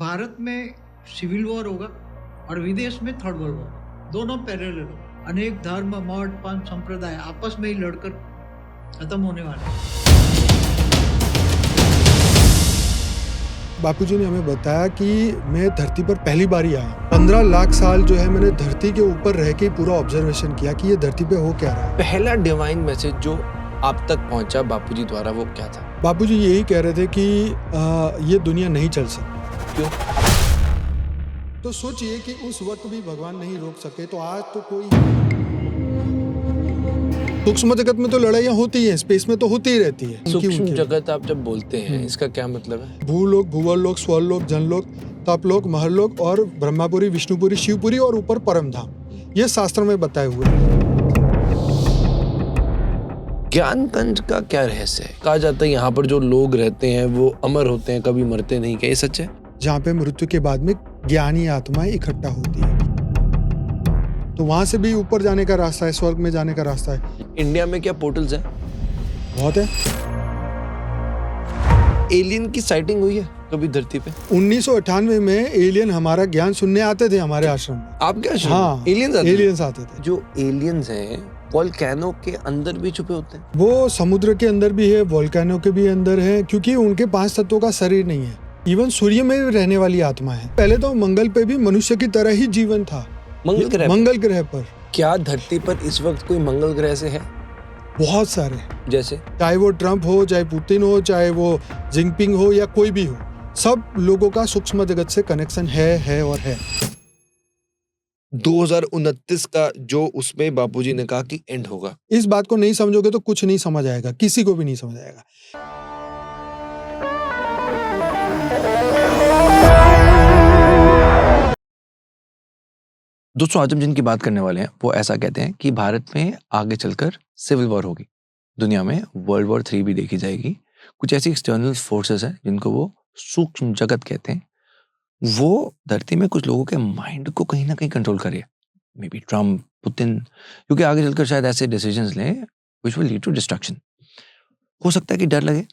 भारत में civil war होगा और विदेश में थर्ड वर्ल्ड वॉर, दोनों पैरेलल होगा। अनेक धर्म, मठ, पंथ, संप्रदाय आपस में ही लड़कर खत्म होने वाले हैं। बापूजी ने हमें बताया कि मैं धरती पर पहली बार ही आया। 15 लाख साल जो है मैंने धरती के ऊपर रह के पूरा ऑब्जर्वेशन किया कि ये धरती पे हो क्या रहा है। पहला डिवाइन मैसेज जो आप तक पहुंचा बापूजी द्वारा वो क्या था? बापूजी यही कह रहे थे कि ये दुनिया नहीं चल सकती। क्यों? तो सोचिए कि उस वक्त भी भगवान नहीं रोक सके, तो आज तो कोई सूक्ष्म जगत में तो लड़ाइयाँ होती हैं, स्पेस में तो होती ही रहती है। सूक्ष्म जगत आप जब बोलते हैं इसका क्या मतलब है? भूलोक, भूवर्लोक, स्वर्लोक, जनलोक, तपलोक, महरलोक और ब्रह्मापुरी, विष्णुपुरी, शिवपुरी और ऊपर परमधाम, ये शास्त्र में बताए हुए हैं। ज्ञान कंज का क्या रहस्य है? कहा जाता है यहाँ पर जो लोग रहते हैं वो अमर होते हैं, कभी मरते नहीं। क्या ये सच है? जहाँ पे मृत्यु के बाद में ज्ञानी आत्माएं इकट्ठा होती है, तो वहां से भी ऊपर जाने का रास्ता है, स्वर्ग में जाने का रास्ता है। इंडिया में क्या पोर्टल्स हैं? बहुत है। एलियन की साइटिंग हुई है कभी धरती पे? 1998 में एलियन हमारा ज्ञान सुनने आते थे हमारे आश्रम में। आप क्या? हाँ, एलियंस आते थे। जो एलियंस हैं वोल्केनो के अंदर भी छुपे होते हैं? वो समुद्र के अंदर भी है, वोल्केनो के भी अंदर है, क्योंकि उनके 5 तत्वों का शरीर नहीं है। इवन सूर्य में रहने वाली आत्मा है। पहले तो मंगल पे भी मनुष्य की तरह ही जीवन था। मंगल ग्रह पर। क्या धरती पर इस वक्त कोई मंगल ग्रह से है? बहुत सारे। जैसे चाहे वो ट्रम्प हो, चाहे पुतिन हो, चाहे वो जिनपिंग हो या कोई भी हो, सब लोगों का सूक्ष्म जगत से कनेक्शन है और है। 2029 का जो उसमें बापूजी ने कहा कि एंड होगा, इस बात को नहीं समझोगे तो कुछ नहीं समझ आएगा, किसी को भी नहीं समझ आएगा। दोस्तों आज हम जिनकी बात करने वाले हैं वो ऐसा कहते हैं कि भारत में आगे चलकर सिविल वॉर होगी, दुनिया में वर्ल्ड वॉर 3 भी देखी जाएगी। कुछ ऐसी एक्सटर्नल फोर्सेस हैं जिनको वो सूक्ष्म जगत कहते हैं, वो धरती में कुछ लोगों के माइंड को कहीं ना कहीं कंट्रोल करे। मे बी ट्रम्प, पुतिन, क्योंकि आगे चलकर शायद ऐसे डिसीजंस लें which will lead to destruction. हो सकता है कि डर लगे,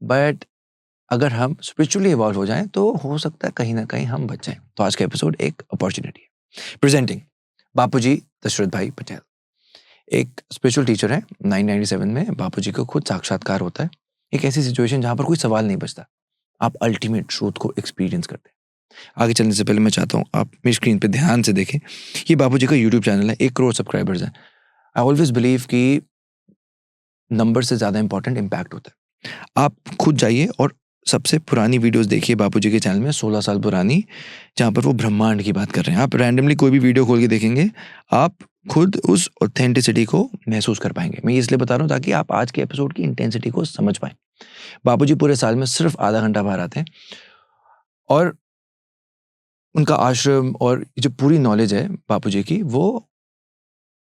बट अगर हम स्पिरिचुअली इवॉल्व हो जाएं तो हो सकता है कहीं ना कहीं हम बच जाएं। तो आज का एपिसोड एक अपॉर्चुनिटी है। प्रेजेंटिंग बापूजी दशरथ भाई पटेल, एक स्पिरिचुअल टीचर है। 997 में बापूजी को खुद साक्षात्कार होता है। एक ऐसी सिचुएशन जहां पर कोई सवाल नहीं बचता, आप अल्टीमेट ट्रूथ को एक्सपीरियंस करते हैं। आगे चलने से पहले मैं चाहता हूँ आप मेरी स्क्रीन पे ध्यान से देखें। ये बापूजी का यूट्यूब चैनल है, 1 करोड़ सब्सक्राइबर्स हैं। आई ऑलवेज बिलीव कि नंबर से ज्यादा इंपॉर्टेंट इम्पैक्ट होता है। आप खुद जाइए और सबसे पुरानी वीडियोस देखिए बापूजी के चैनल में, 16 साल पुरानी, जहाँ पर वो ब्रह्मांड की बात कर रहे हैं। आप रैंडमली कोई भी वीडियो खोल के देखेंगे, आप खुद उस ऑथेंटिसिटी को महसूस कर पाएंगे। मैं इसलिए बता रहा हूँ ताकि आप आज के एपिसोड की इंटेंसिटी को समझ पाएं। बापूजी पूरे साल में सिर्फ आधा घंटा बाहर आते हैं और उनका आश्रम और जो पूरी नॉलेज है बापूजी की वो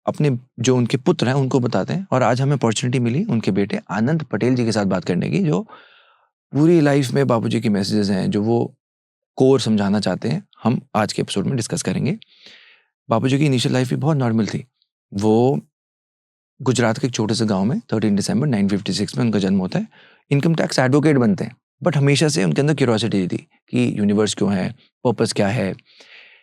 अपने जो उनके पुत्र हैं उनको बताते हैं। और आज हमें अपॉर्चुनिटी मिली उनके बेटे आनंद पटेल जी के साथ बात करने की, जो पूरी लाइफ में बापूजी की मैसेजेस हैं जो वो कोर समझाना चाहते हैं, हम आज के एपिसोड में डिस्कस करेंगे। बापूजी की इनिशियल लाइफ भी बहुत नॉर्मल थी। वो गुजरात के एक छोटे से गांव में 13 दिसंबर 1956 में उनका जन्म होता है। इनकम टैक्स एडवोकेट बनते हैं, बट हमेशा से उनके अंदर क्यूरियोसिटी थी कि यूनिवर्स क्यों है, पर्पस क्या है,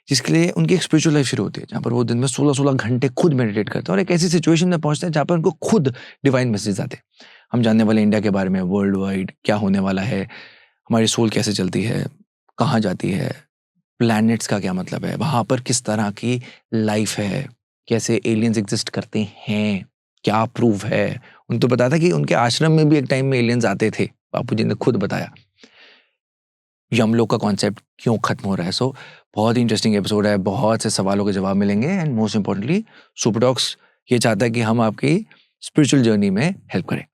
जिसके लिए उनकी एक स्पिरिचुअल लाइफ शुरू होती है जहाँ पर वो दिन में 16-16 घंटे खुद मेडिटेट करते हैं और एक ऐसी सिचुएशन में पहुंचते हैं जहाँ पर उनको खुद डिवाइन मैसेज आते हैं। हम जानने वाले इंडिया के बारे में, वर्ल्ड वाइड क्या होने वाला है, हमारी सोल कैसे चलती है, कहाँ जाती है, प्लैनेट्स का क्या मतलब है, वहाँ पर किस तरह की लाइफ है, कैसे एलियंस एग्जिस्ट करते हैं, क्या प्रूफ है। उन तो बताया था कि उनके आश्रम में भी एक टाइम में एलियंस आते थे, बापूजी ने खुद बताया। यमलोक का कॉन्सेप्ट क्यों खत्म हो रहा है। सो बहुत ही इंटरेस्टिंग एपिसोड है, बहुत से सवालों के जवाब मिलेंगे एंड मोस्ट इंपॉर्टेंटली सुपरडॉक्स ये चाहता है कि हम आपकी स्पिरिचुअल जर्नी में हेल्प करें।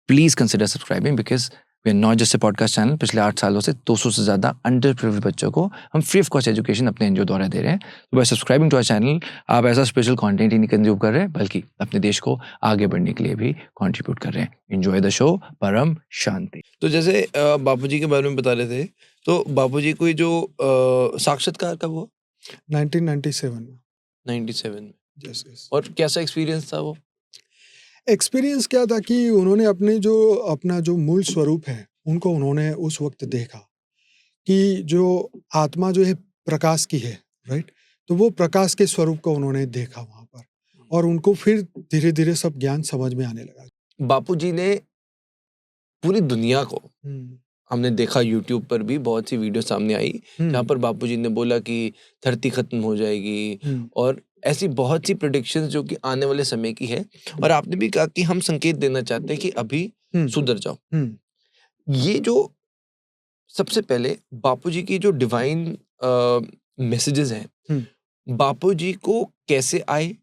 Please consider subscribing because we are not just a podcast channel. पिछले 8 सालों से 200 से ज्यादा अंडर प्रिविलेज्ड बच्चों को हम फ्री ऑफ कॉस्ट एजुकेशन अपने एनजीओ द्वारा दे रहे हैं। तो by subscribing to our channel आप ऐसा स्पेशल कंटेंट ही नहीं कंज्यूम कर रहे हैं, बल्कि अपने देश को आगे बढ़ने के लिए भी कंट्रीब्यूट कर रहे हैं। Enjoy the show. परम शांति। तो जैसे बापूजी के बारे में बता रहे थे, तो बापूजी कोई जो साक्षात्कार कब हुआ? 1997 में। 97 में। Yes yes. और कैसा एक्सपीरियंस था वो? एक्सपीरियंस क्या था कि उन्होंने अपना जो मूल स्वरूप है उनको उन्होंने उस वक्त देखा कि जो आत्मा जो है प्रकाश की है, राइट? तो वो प्रकाश के स्वरूप को उन्होंने देखा वहां पर, और उनको फिर धीरे धीरे सब ज्ञान समझ में आने लगा। बापूजी ने पूरी दुनिया को, हमने देखा यूट्यूब पर भी बहुत सी वीडियो सामने आई जहाँ पर बापूजी ने बोला कि धरती खत्म हो जाएगी, और ऐसी बहुत सी प्रेडिक्शंस जो कि आने वाले समय की है, और आपने भी कहा कि हम संकेत देना चाहते हैं कि अभी सुधर जाओ। ये जो सबसे पहले बापूजी की जो डिवाइन मैसेजेस हैं, बापूजी को कैसे आए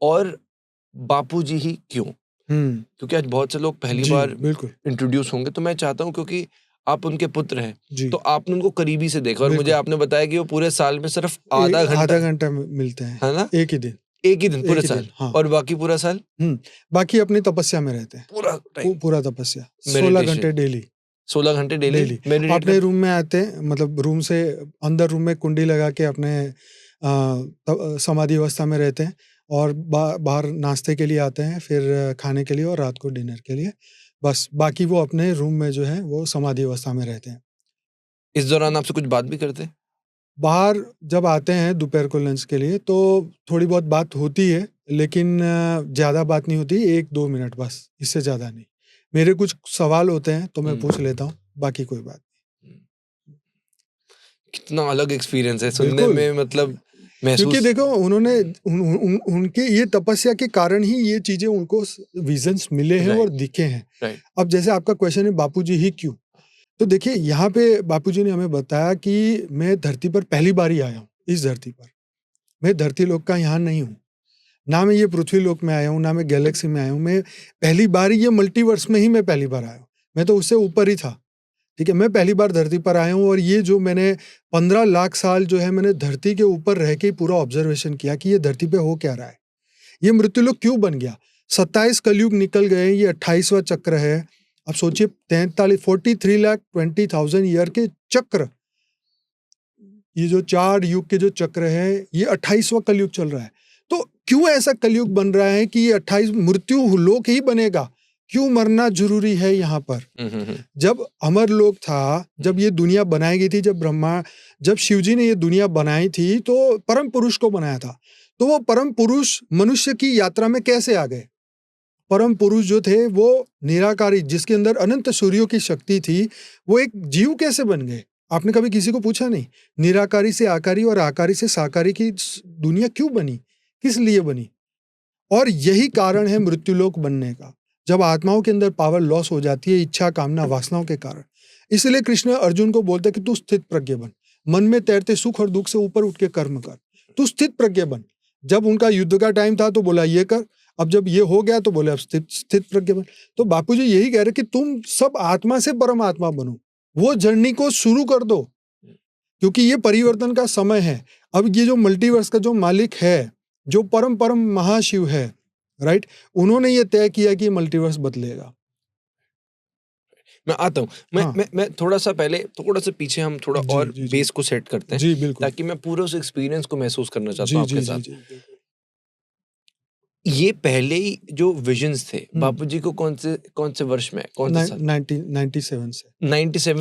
और बापूजी ही क्यों? क्योंकि आज बहुत से लोग पहली बार इंट्रोड्यूस होंगे, तो मैं चाहता हूं, क्योंकि आप उनके पुत्र हैं, तो आपने उनको करीबी से देखा, और मुझे आपने बताया कि वो पूरे साल में सिर्फ आधा घंटा मिलते हैं, है ना? एक ही दिन पूरे साल, हाँ। और बाकी पूरा साल बाकी अपनी तपस्या में रहते हैं, पूरा तपस्या 16 घंटे डेली, 16 घंटे डेली अपने रूम में आते हैं, मतलब रूम से अंदर रूम में कुंडी लगा के अपने समाधि अवस्था में रहते हैं, और बाहर नाश्ते के लिए आते हैं, फिर खाने के लिए, और रात को डिनर के लिए। बस बाकी वो अपने रूम में जो है वो समाधि अवस्था में रहते हैं। इस दौरान आपसे कुछ बात भी करते हैं? बाहर जब आते हैं दोपहर को लंच के लिए तो थोड़ी बहुत बात होती है, लेकिन ज़्यादा बात नहीं होती, 1-2 मिनट बस, इससे ज़्यादा नहीं। मेरे कुछ सवाल होते हैं तो मैं पूछ लेता हूँ, बाकी कोई बात नहीं। कितना अलग एक्सपीरियंस है सुनने में, मतलब क्योंकि देखो उन्होंने उनके ये तपस्या के कारण ही ये चीजें उनको विजन्स मिले हैं और दिखे हैं। अब जैसे आपका क्वेश्चन है बापूजी ही क्यों, तो देखिए यहाँ पे बापूजी ने हमें बताया कि मैं धरती पर पहली बार ही आया हूँ, इस धरती पर मैं धरती लोक का यहाँ नहीं हूँ, ना मैं ये पृथ्वी लोक में आया हूँ, ना मैं गैलेक्सी में आया हूँ, मैं पहली बार ये मल्टीवर्स में ही मैं पहली बार आया हूँ, मैं तो उससे ऊपर ही था, ठीक है। मैं पहली बार धरती पर आया हूँ, और ये जो मैंने 15 लाख साल जो है मैंने धरती के ऊपर रह के पूरा ऑब्जर्वेशन किया कि ये धरती पे हो क्या रहा है, ये मृत्युलोक क्यों बन गया, 27 कलयुग निकल गए, ये 28वां चक्र है। अब सोचिए 43,20,000 ईयर के चक्र, ये जो 4 युग के जो चक्र है, ये 28वां कलयुग चल रहा है। तो क्यों ऐसा कलयुग बन रहा है कि ये 28 मृत्यु लोक ही बनेगा, क्यों मरना जरूरी है यहाँ पर? जब अमर लोक था, जब ये दुनिया बनाई गई थी, जब शिवजी ने ये दुनिया बनाई थी तो परम पुरुष को बनाया था, तो वो परम पुरुष मनुष्य की यात्रा में कैसे आ गए? परम पुरुष जो थे वो निराकारी, जिसके अंदर अनंत सूर्यों की शक्ति थी, वो एक जीव कैसे बन गए? आपने कभी किसी को पूछा नहीं? निराकारी से आकारी और आकारी से साकारी की दुनिया क्यों बनी, किस लिए बनी? और यही कारण है मृत्युलोक बनने का, जब आत्माओं के अंदर पावर लॉस हो जाती है, इच्छा कामना वासनाओं के कारण। इसलिए कृष्ण अर्जुन को बोलते कि तू स्थित प्रज्ञ बन, मन में तैरते सुख और दुख से ऊपर उठ के कर्म कर, तू स्थित प्रज्ञ बन। जब उनका युद्ध का टाइम था तो बोला ये कर, अब जब ये हो गया तो बोले अब स्थित प्रज्ञ बन। तो बापूजी यही कह रहे कि तुम सब आत्मा से परमात्मा बनो, वो जर्नी को शुरू कर दो, क्योंकि ये परिवर्तन का समय है। अब ये जो मल्टीवर्स का जो मालिक है, जो परम महाशिव है, राइट, उन्होंने ये तय किया कि मल्टीवर्स बदलेगा। मैं आता हूँ, मैं थोड़ा सा पीछे हम थोड़ा और बेस को सेट करते हैं, जी बिल्कुल, ताकि मैं पूरे उस एक्सपीरियंस को महसूस करना चाहता हूँ आपके साथ। ये पहले ही जो विजन्स थे बापूजी को कौन से वर्ष में, कौन से साल? 97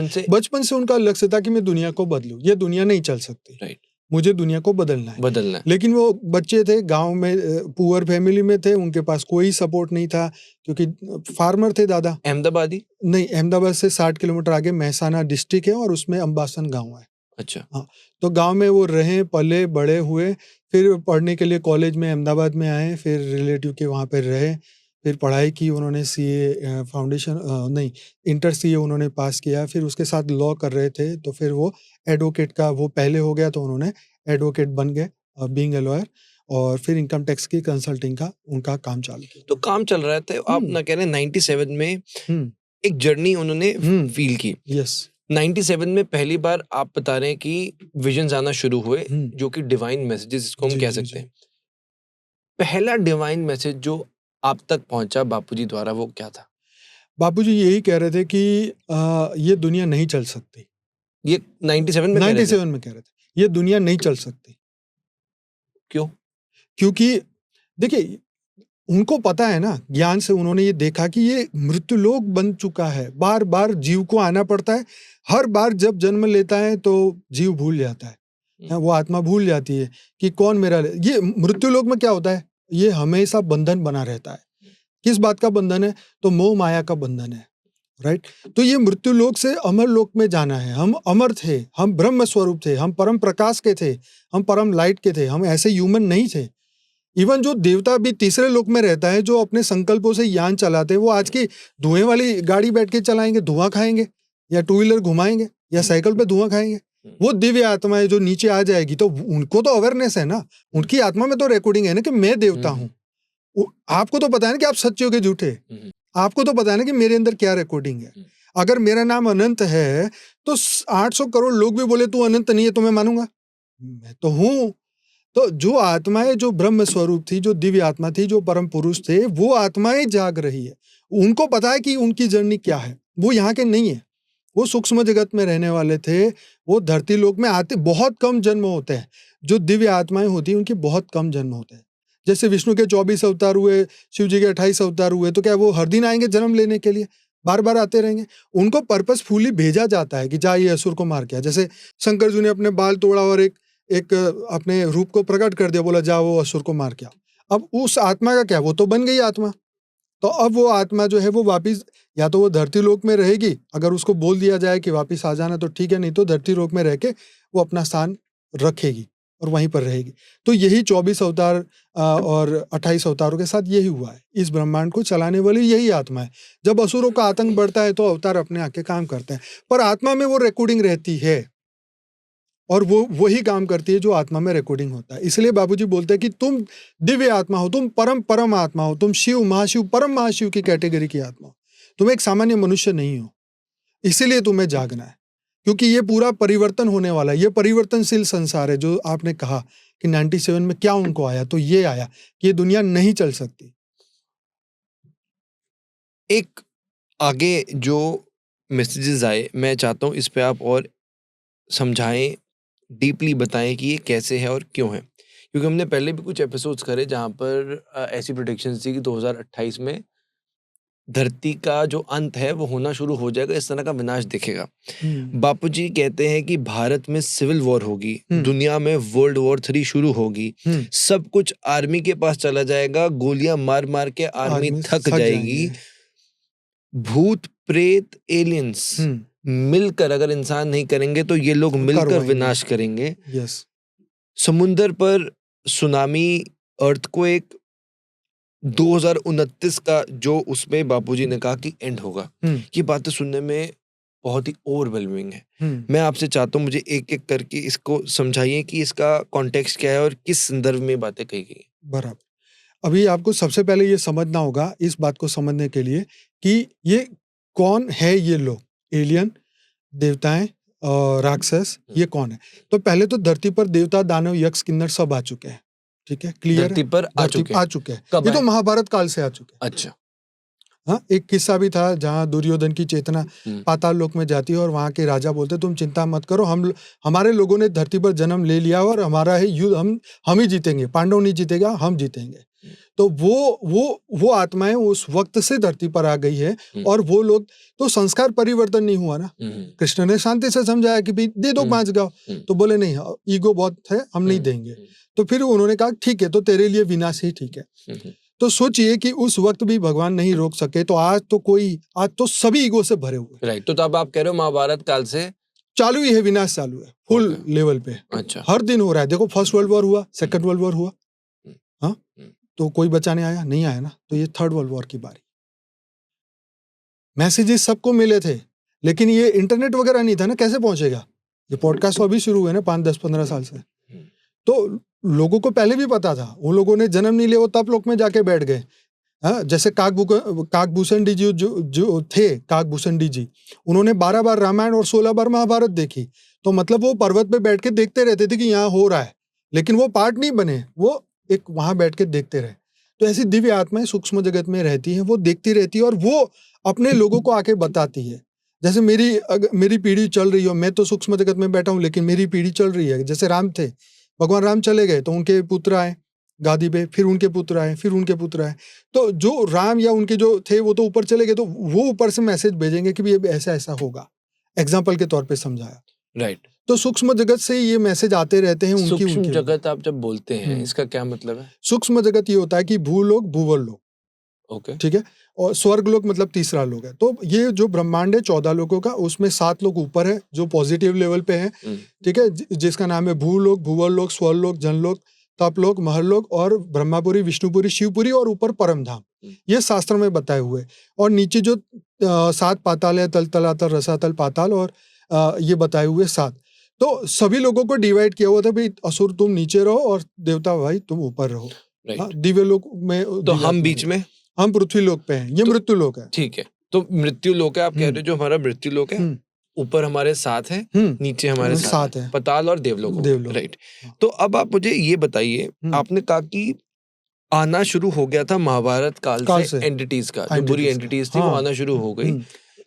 से बचपन से उनका लक्ष्य था कि मैं दुनिया को बदलूं, ये दुनिया नहीं चल सकती, राइट, मुझे दुनिया को बदलना है। लेकिन वो बच्चे थे, गांव में पुअर फैमिली में थे, उनके पास कोई सपोर्ट नहीं था, क्योंकि फार्मर थे दादा। अहमदाबादी नहीं, अहमदाबाद से 60 किलोमीटर आगे महसाना डिस्ट्रिक्ट है, और उसमें अंबासन गांव है। अच्छा, हाँ, तो गांव में वो रहे, पले बड़े हुए, फिर पढ़ने के लिए कॉलेज में अहमदाबाद में आए, फिर रिलेटिव के वहाँ पर रहे, फिर पढ़ाई की उन्होंने, सीए फाउंडेशन इंटर सीए उन्होंने पास किया, फिर उसके साथ लॉ कर रहे थे, तो फिर वो एडवोकेट का वो पहले हो गया, तो उन्होंने एडवोकेट बन गए बीइंग अ लॉयर, और फिर इनकम टैक्स की कंसल्टिंग का उनका काम चालू किया। तो काम चल रहा था, आप ना कह रहे 97 में एक जर्नी उन्होंने फील की। यस, 97 में पहली बार आप बता रहे हैं कि विजन्स आना शुरू हुए, जो कि डिवाइन मैसेजेस इसको हम कह सकते हैं। पहला डिवाइन मैसेज जो आप तक पहुंचा बापूजी द्वारा, वो क्या था? बापूजी यही कह रहे थे कि ये दुनिया नहीं चल सकती। ये 97 में कह रहे थे ये दुनिया नहीं चल सकती। क्यों? क्योंकि देखिए उनको पता है ना, ज्ञान से उन्होंने ये देखा कि ये मृत्युलोक बन चुका है, बार बार जीव को आना पड़ता है, हर बार जब जन्म लेता है तो जीव भूल जाता है, वो आत्मा भूल जाती है कि कौन मेरा। ये मृत्युलोक में क्या होता है, ये हमेशा बंधन बना रहता है। किस बात का बंधन है, तो मोह माया का बंधन है, राइट। तो ये मृत्युलोक से अमर लोक में जाना है। हम अमर थे, हम ब्रह्म स्वरूप थे, हम परम प्रकाश के थे, हम परम लाइट के थे, हम ऐसे ह्यूमन नहीं थे। इवन जो देवता भी तीसरे लोक में रहता है, जो अपने संकल्पों से यान चलाते हैं, वो आज की धुएं वाली गाड़ी बैठ के चलाएंगे, धुआं खाएंगे, या टू व्हीलर घुमाएंगे, या साइकिल पे धुआं खाएंगे। वो दिव्य आत्मा है जो नीचे आ जाएगी, तो उनको तो अवेयरनेस है ना, उनकी आत्मा में तो रिकॉर्डिंग है ना कि मैं देवता हूँ। आपको तो पता है ना कि आप सच्चे हो के झूठे, आपको तो पता है ना कि मेरे अंदर क्या रिकॉर्डिंग है। अगर मेरा नाम अनंत है तो 800 करोड़ लोग भी बोले तू अनंत नहीं है तो मैं मानूंगा, मैं तो हूं। तो जो आत्माएं, जो ब्रह्म स्वरूप थी, जो दिव्य आत्मा थी, जो परम पुरुष थे, वो आत्माएं जाग रही है। उनको पता है कि उनकी जर्नी क्या है। वो यहाँ के नहीं है, वो सूक्ष्म जगत में रहने वाले थे। वो धरती लोक में आते बहुत कम जन्म होते हैं। जो दिव्य आत्माएं होती हैं उनके बहुत कम जन्म होते हैं। जैसे विष्णु के 24 अवतार हुए, शिव जी के 28 अवतार हुए, तो क्या वो हर दिन आएंगे जन्म लेने के लिए, बार बार आते रहेंगे? उनको पर्पसफुली भेजा जाता है कि जा ये असुर को मार के। जैसे शंकर जी ने अपने बाल तोड़ा और एक अपने रूप को प्रकट कर दिया, बोला जा वो असुर को मार के आओ। अब उस आत्मा का क्या, वो तो बन गई आत्मा। तो अब वो आत्मा जो है वो वापिस, या तो वो धरती लोक में रहेगी, अगर उसको बोल दिया जाए कि वापिस आ जाना तो ठीक है, नहीं तो धरती लोक में रह के वो अपना स्थान रखेगी और वहीं पर रहेगी। तो यही 24 अवतार और 28 अवतारों के साथ यही हुआ है। इस ब्रह्मांड को चलाने वाली यही आत्मा है। जब असुरों का आतंक बढ़ता है तो अवतार अपने आके काम करते हैं, पर आत्मा में वो रिकॉर्डिंग रहती है और वो वही काम करती है जो आत्मा में रिकॉर्डिंग होता है। इसलिए बाबूजी बोलते हैं कि तुम दिव्य आत्मा हो, तुम परम परम आत्मा हो, तुम शिव, महाशिव, परम महाशिव की कैटेगरी की आत्मा हो। तुम एक सामान्य मनुष्य नहीं हो, इसीलिए तुम्हें जागना है, क्योंकि ये पूरा परिवर्तन होने वाला है। ये परिवर्तनशील संसार है। जो आपने कहा कि 97 में क्या उनको आया, तो ये आया कि ये दुनिया नहीं चल सकती। एक आगे जो मैसेजेस आए, मैं चाहता हूँ इस पे आप और समझाएं, डीपली बताएं कि ये कैसे है और क्यों है। क्योंकि हमने पहले भी कुछ एपिसोड्स करे जहाँ पर ऐसी प्रेडिक्शंस थी कि 2028 में धरती का जो अंत है वो होना शुरू हो जाएगा, इस तरह का विनाश दिखेगा। बापूजी कहते हैं कि भारत में सिविल वॉर होगी, दुनिया में वर्ल्ड वॉर 3 शुरू होगी, सब कुछ आर्मी के पास चला जाएगा, गोलियां मार मार के आर्मी थक जाएगी, भूत प्रेत एलियंस मिलकर, अगर इंसान नहीं करेंगे तो ये लोग मिलकर विनाश करेंगे। समुंदर पर सुनामी, अर्थक्वेक, 2029 का जो उसमें बापूजी ने कहा कि एंड होगा। ये बातें सुनने में बहुत ही ओवरवेलमिंग है। मैं आपसे चाहता हूँ मुझे एक एक करके इसको समझाइए कि इसका कॉन्टेक्स्ट क्या है और किस संदर्भ में बातें कही गई। बराबर। अभी आपको सबसे पहले ये समझना होगा, इस बात को समझने के लिए कि ये कौन है, ये लोग एलियन, देवताएं और राक्षस, ये कौन है। तो पहले तो धरती पर देवता, दानव, यक्ष, किन्नर सब आ चुके हैं। ठीक है, क्लियर, धरती पर आ चुके हैं। ये तो महाभारत काल से आ चुके हैं। अच्छा। हाँ, एक किस्सा भी था जहाँ दुर्योधन की चेतना पाताल लोक में जाती है और वहां के राजा बोलते तुम चिंता मत करो, हमारे लोगों ने धरती पर जन्म ले लिया और हमारा है युद्ध, हम ही जीतेंगे, पांडव नहीं जीतेगा, हम जीतेंगे। तो वो आत्माएं उस वक्त से धरती पर आ गई है और वो लोग, तो संस्कार परिवर्तन नहीं हुआ ना। कृष्ण ने शांति से समझाया कि दे दो 5 गाँव, तो बोले नहीं, ईगो बहुत है, हम नहीं देंगे। तो फिर उन्होंने कहा ठीक है, तो तेरे लिए विनाश ही ठीक है। तो सोचिए कि उस वक्त भी भगवान नहीं रोक सके, तो आज तो सभी ईगो से भरे हुए। राइट। तो अब आप कह रहे हो महाभारत काल से चालू ही है, विनाश चालू है फुल लेवल पे। अच्छा। हर दिन हो रहा है। देखो, फर्स्ट वर्ल्ड वॉर हुआ, सेकंड वर्ल्ड वॉर हुआ, हाँ, तो कोई बचाने आया नहीं, आया ना। तो ये थर्ड वर्ल्ड वॉर की बारी। मैसेजेस सबको मिले थे, लेकिन ये इंटरनेट वगैरह नहीं था ना, कैसे पहुंचेगा। ये पॉडकास्ट अभी शुरू हुए ना 5, 10, 15 साल से, तो लोगों को पहले भी पता था। उन लोगों ने जन्म नहीं लिया, वो तप लोक में जाके बैठ गए। हाँ, जैसे काकभूषण डी जी जो थे, काकभूषण डी जी, उन्होंने 12 बार रामायण और 16 बार महाभारत देखी। तो मतलब वो पर्वत पे बैठ के देखते रहते थे कि यहाँ हो रहा है, लेकिन वो पार्ट नहीं बने, वो एक वहां बैठ के देखते रहे। तो ऐसी दिव्य आत्माएं सूक्ष्म जगत में रहती हैं, वो देखती रहती है और वो अपने लोगों को आके बताती है। जैसे मेरी पीढ़ी चल रही हो, मैं तो सूक्ष्म जगत में बैठा हूँ, लेकिन मेरी पीढ़ी चल रही है। जैसे राम थे, भगवान राम चले गए तो उनके पुत्र आए, गादी पे, फिर उनके पुत्र आए, फिर उनके पुत्र आए। तो जो राम या उनके जो थे वो तो ऊपर चले गए, तो वो ऊपर से मैसेज भेजेंगे कि भी ये ऐसा ऐसा होगा, एग्जाम्पल के तौर पे समझाया। राइट। तो सूक्ष्म जगत से ये मैसेज आते रहते हैं उनकी सूक्ष्म उनके जगत आप जब बोलते हैं इसका क्या मतलब है? सूक्ष्म जगत ये होता है कि भूलोक भूवल लोक, ओके। ठीक है, और स्वर्ग लोक मतलब तीसरा लोक है। तो ये जो ब्रह्मांड है 14 लोकों का, उसमें 7 लोग ऊपर है जो पॉजिटिव लेवल पे है, ठीक है, जिसका नाम है भूलोक, भूवल लोक, स्वर्लोक, जनलोक, तपलोक, महरलोक और ब्रह्मापुरी, विष्णुपुरी, शिवपुरी और ऊपर परम धाम। ये शास्त्र में बताए हुए। और नीचे जो 7 पाताल है, तल तलातल रसातल पाताल, और ये बताए हुए 7। तो सभी लोगों को डिवाइड किया हुआ था, भाई असुर तुम नीचे रहो और देवता भाई तुम ऊपर रहो। दिव्य लोक में तो हम बीच में, हम पृथ्वी लोक पे हैं, ये मृत्यु लोक है। ठीक है, तो मृत्यु लोक है, आप कह रहे हो जो हमारा मृत्यु लोक है, ऊपर हमारे 7 है, नीचे हमारे 7 है, पताल और देवलोक। राइट। तो अब आप मुझे ये बताइए, आपने कहा कि आना शुरू हो गया था महाभारत काल से एंटिटीज का, जो बुरी एंटिटीज थी वो आना शुरू हो गई।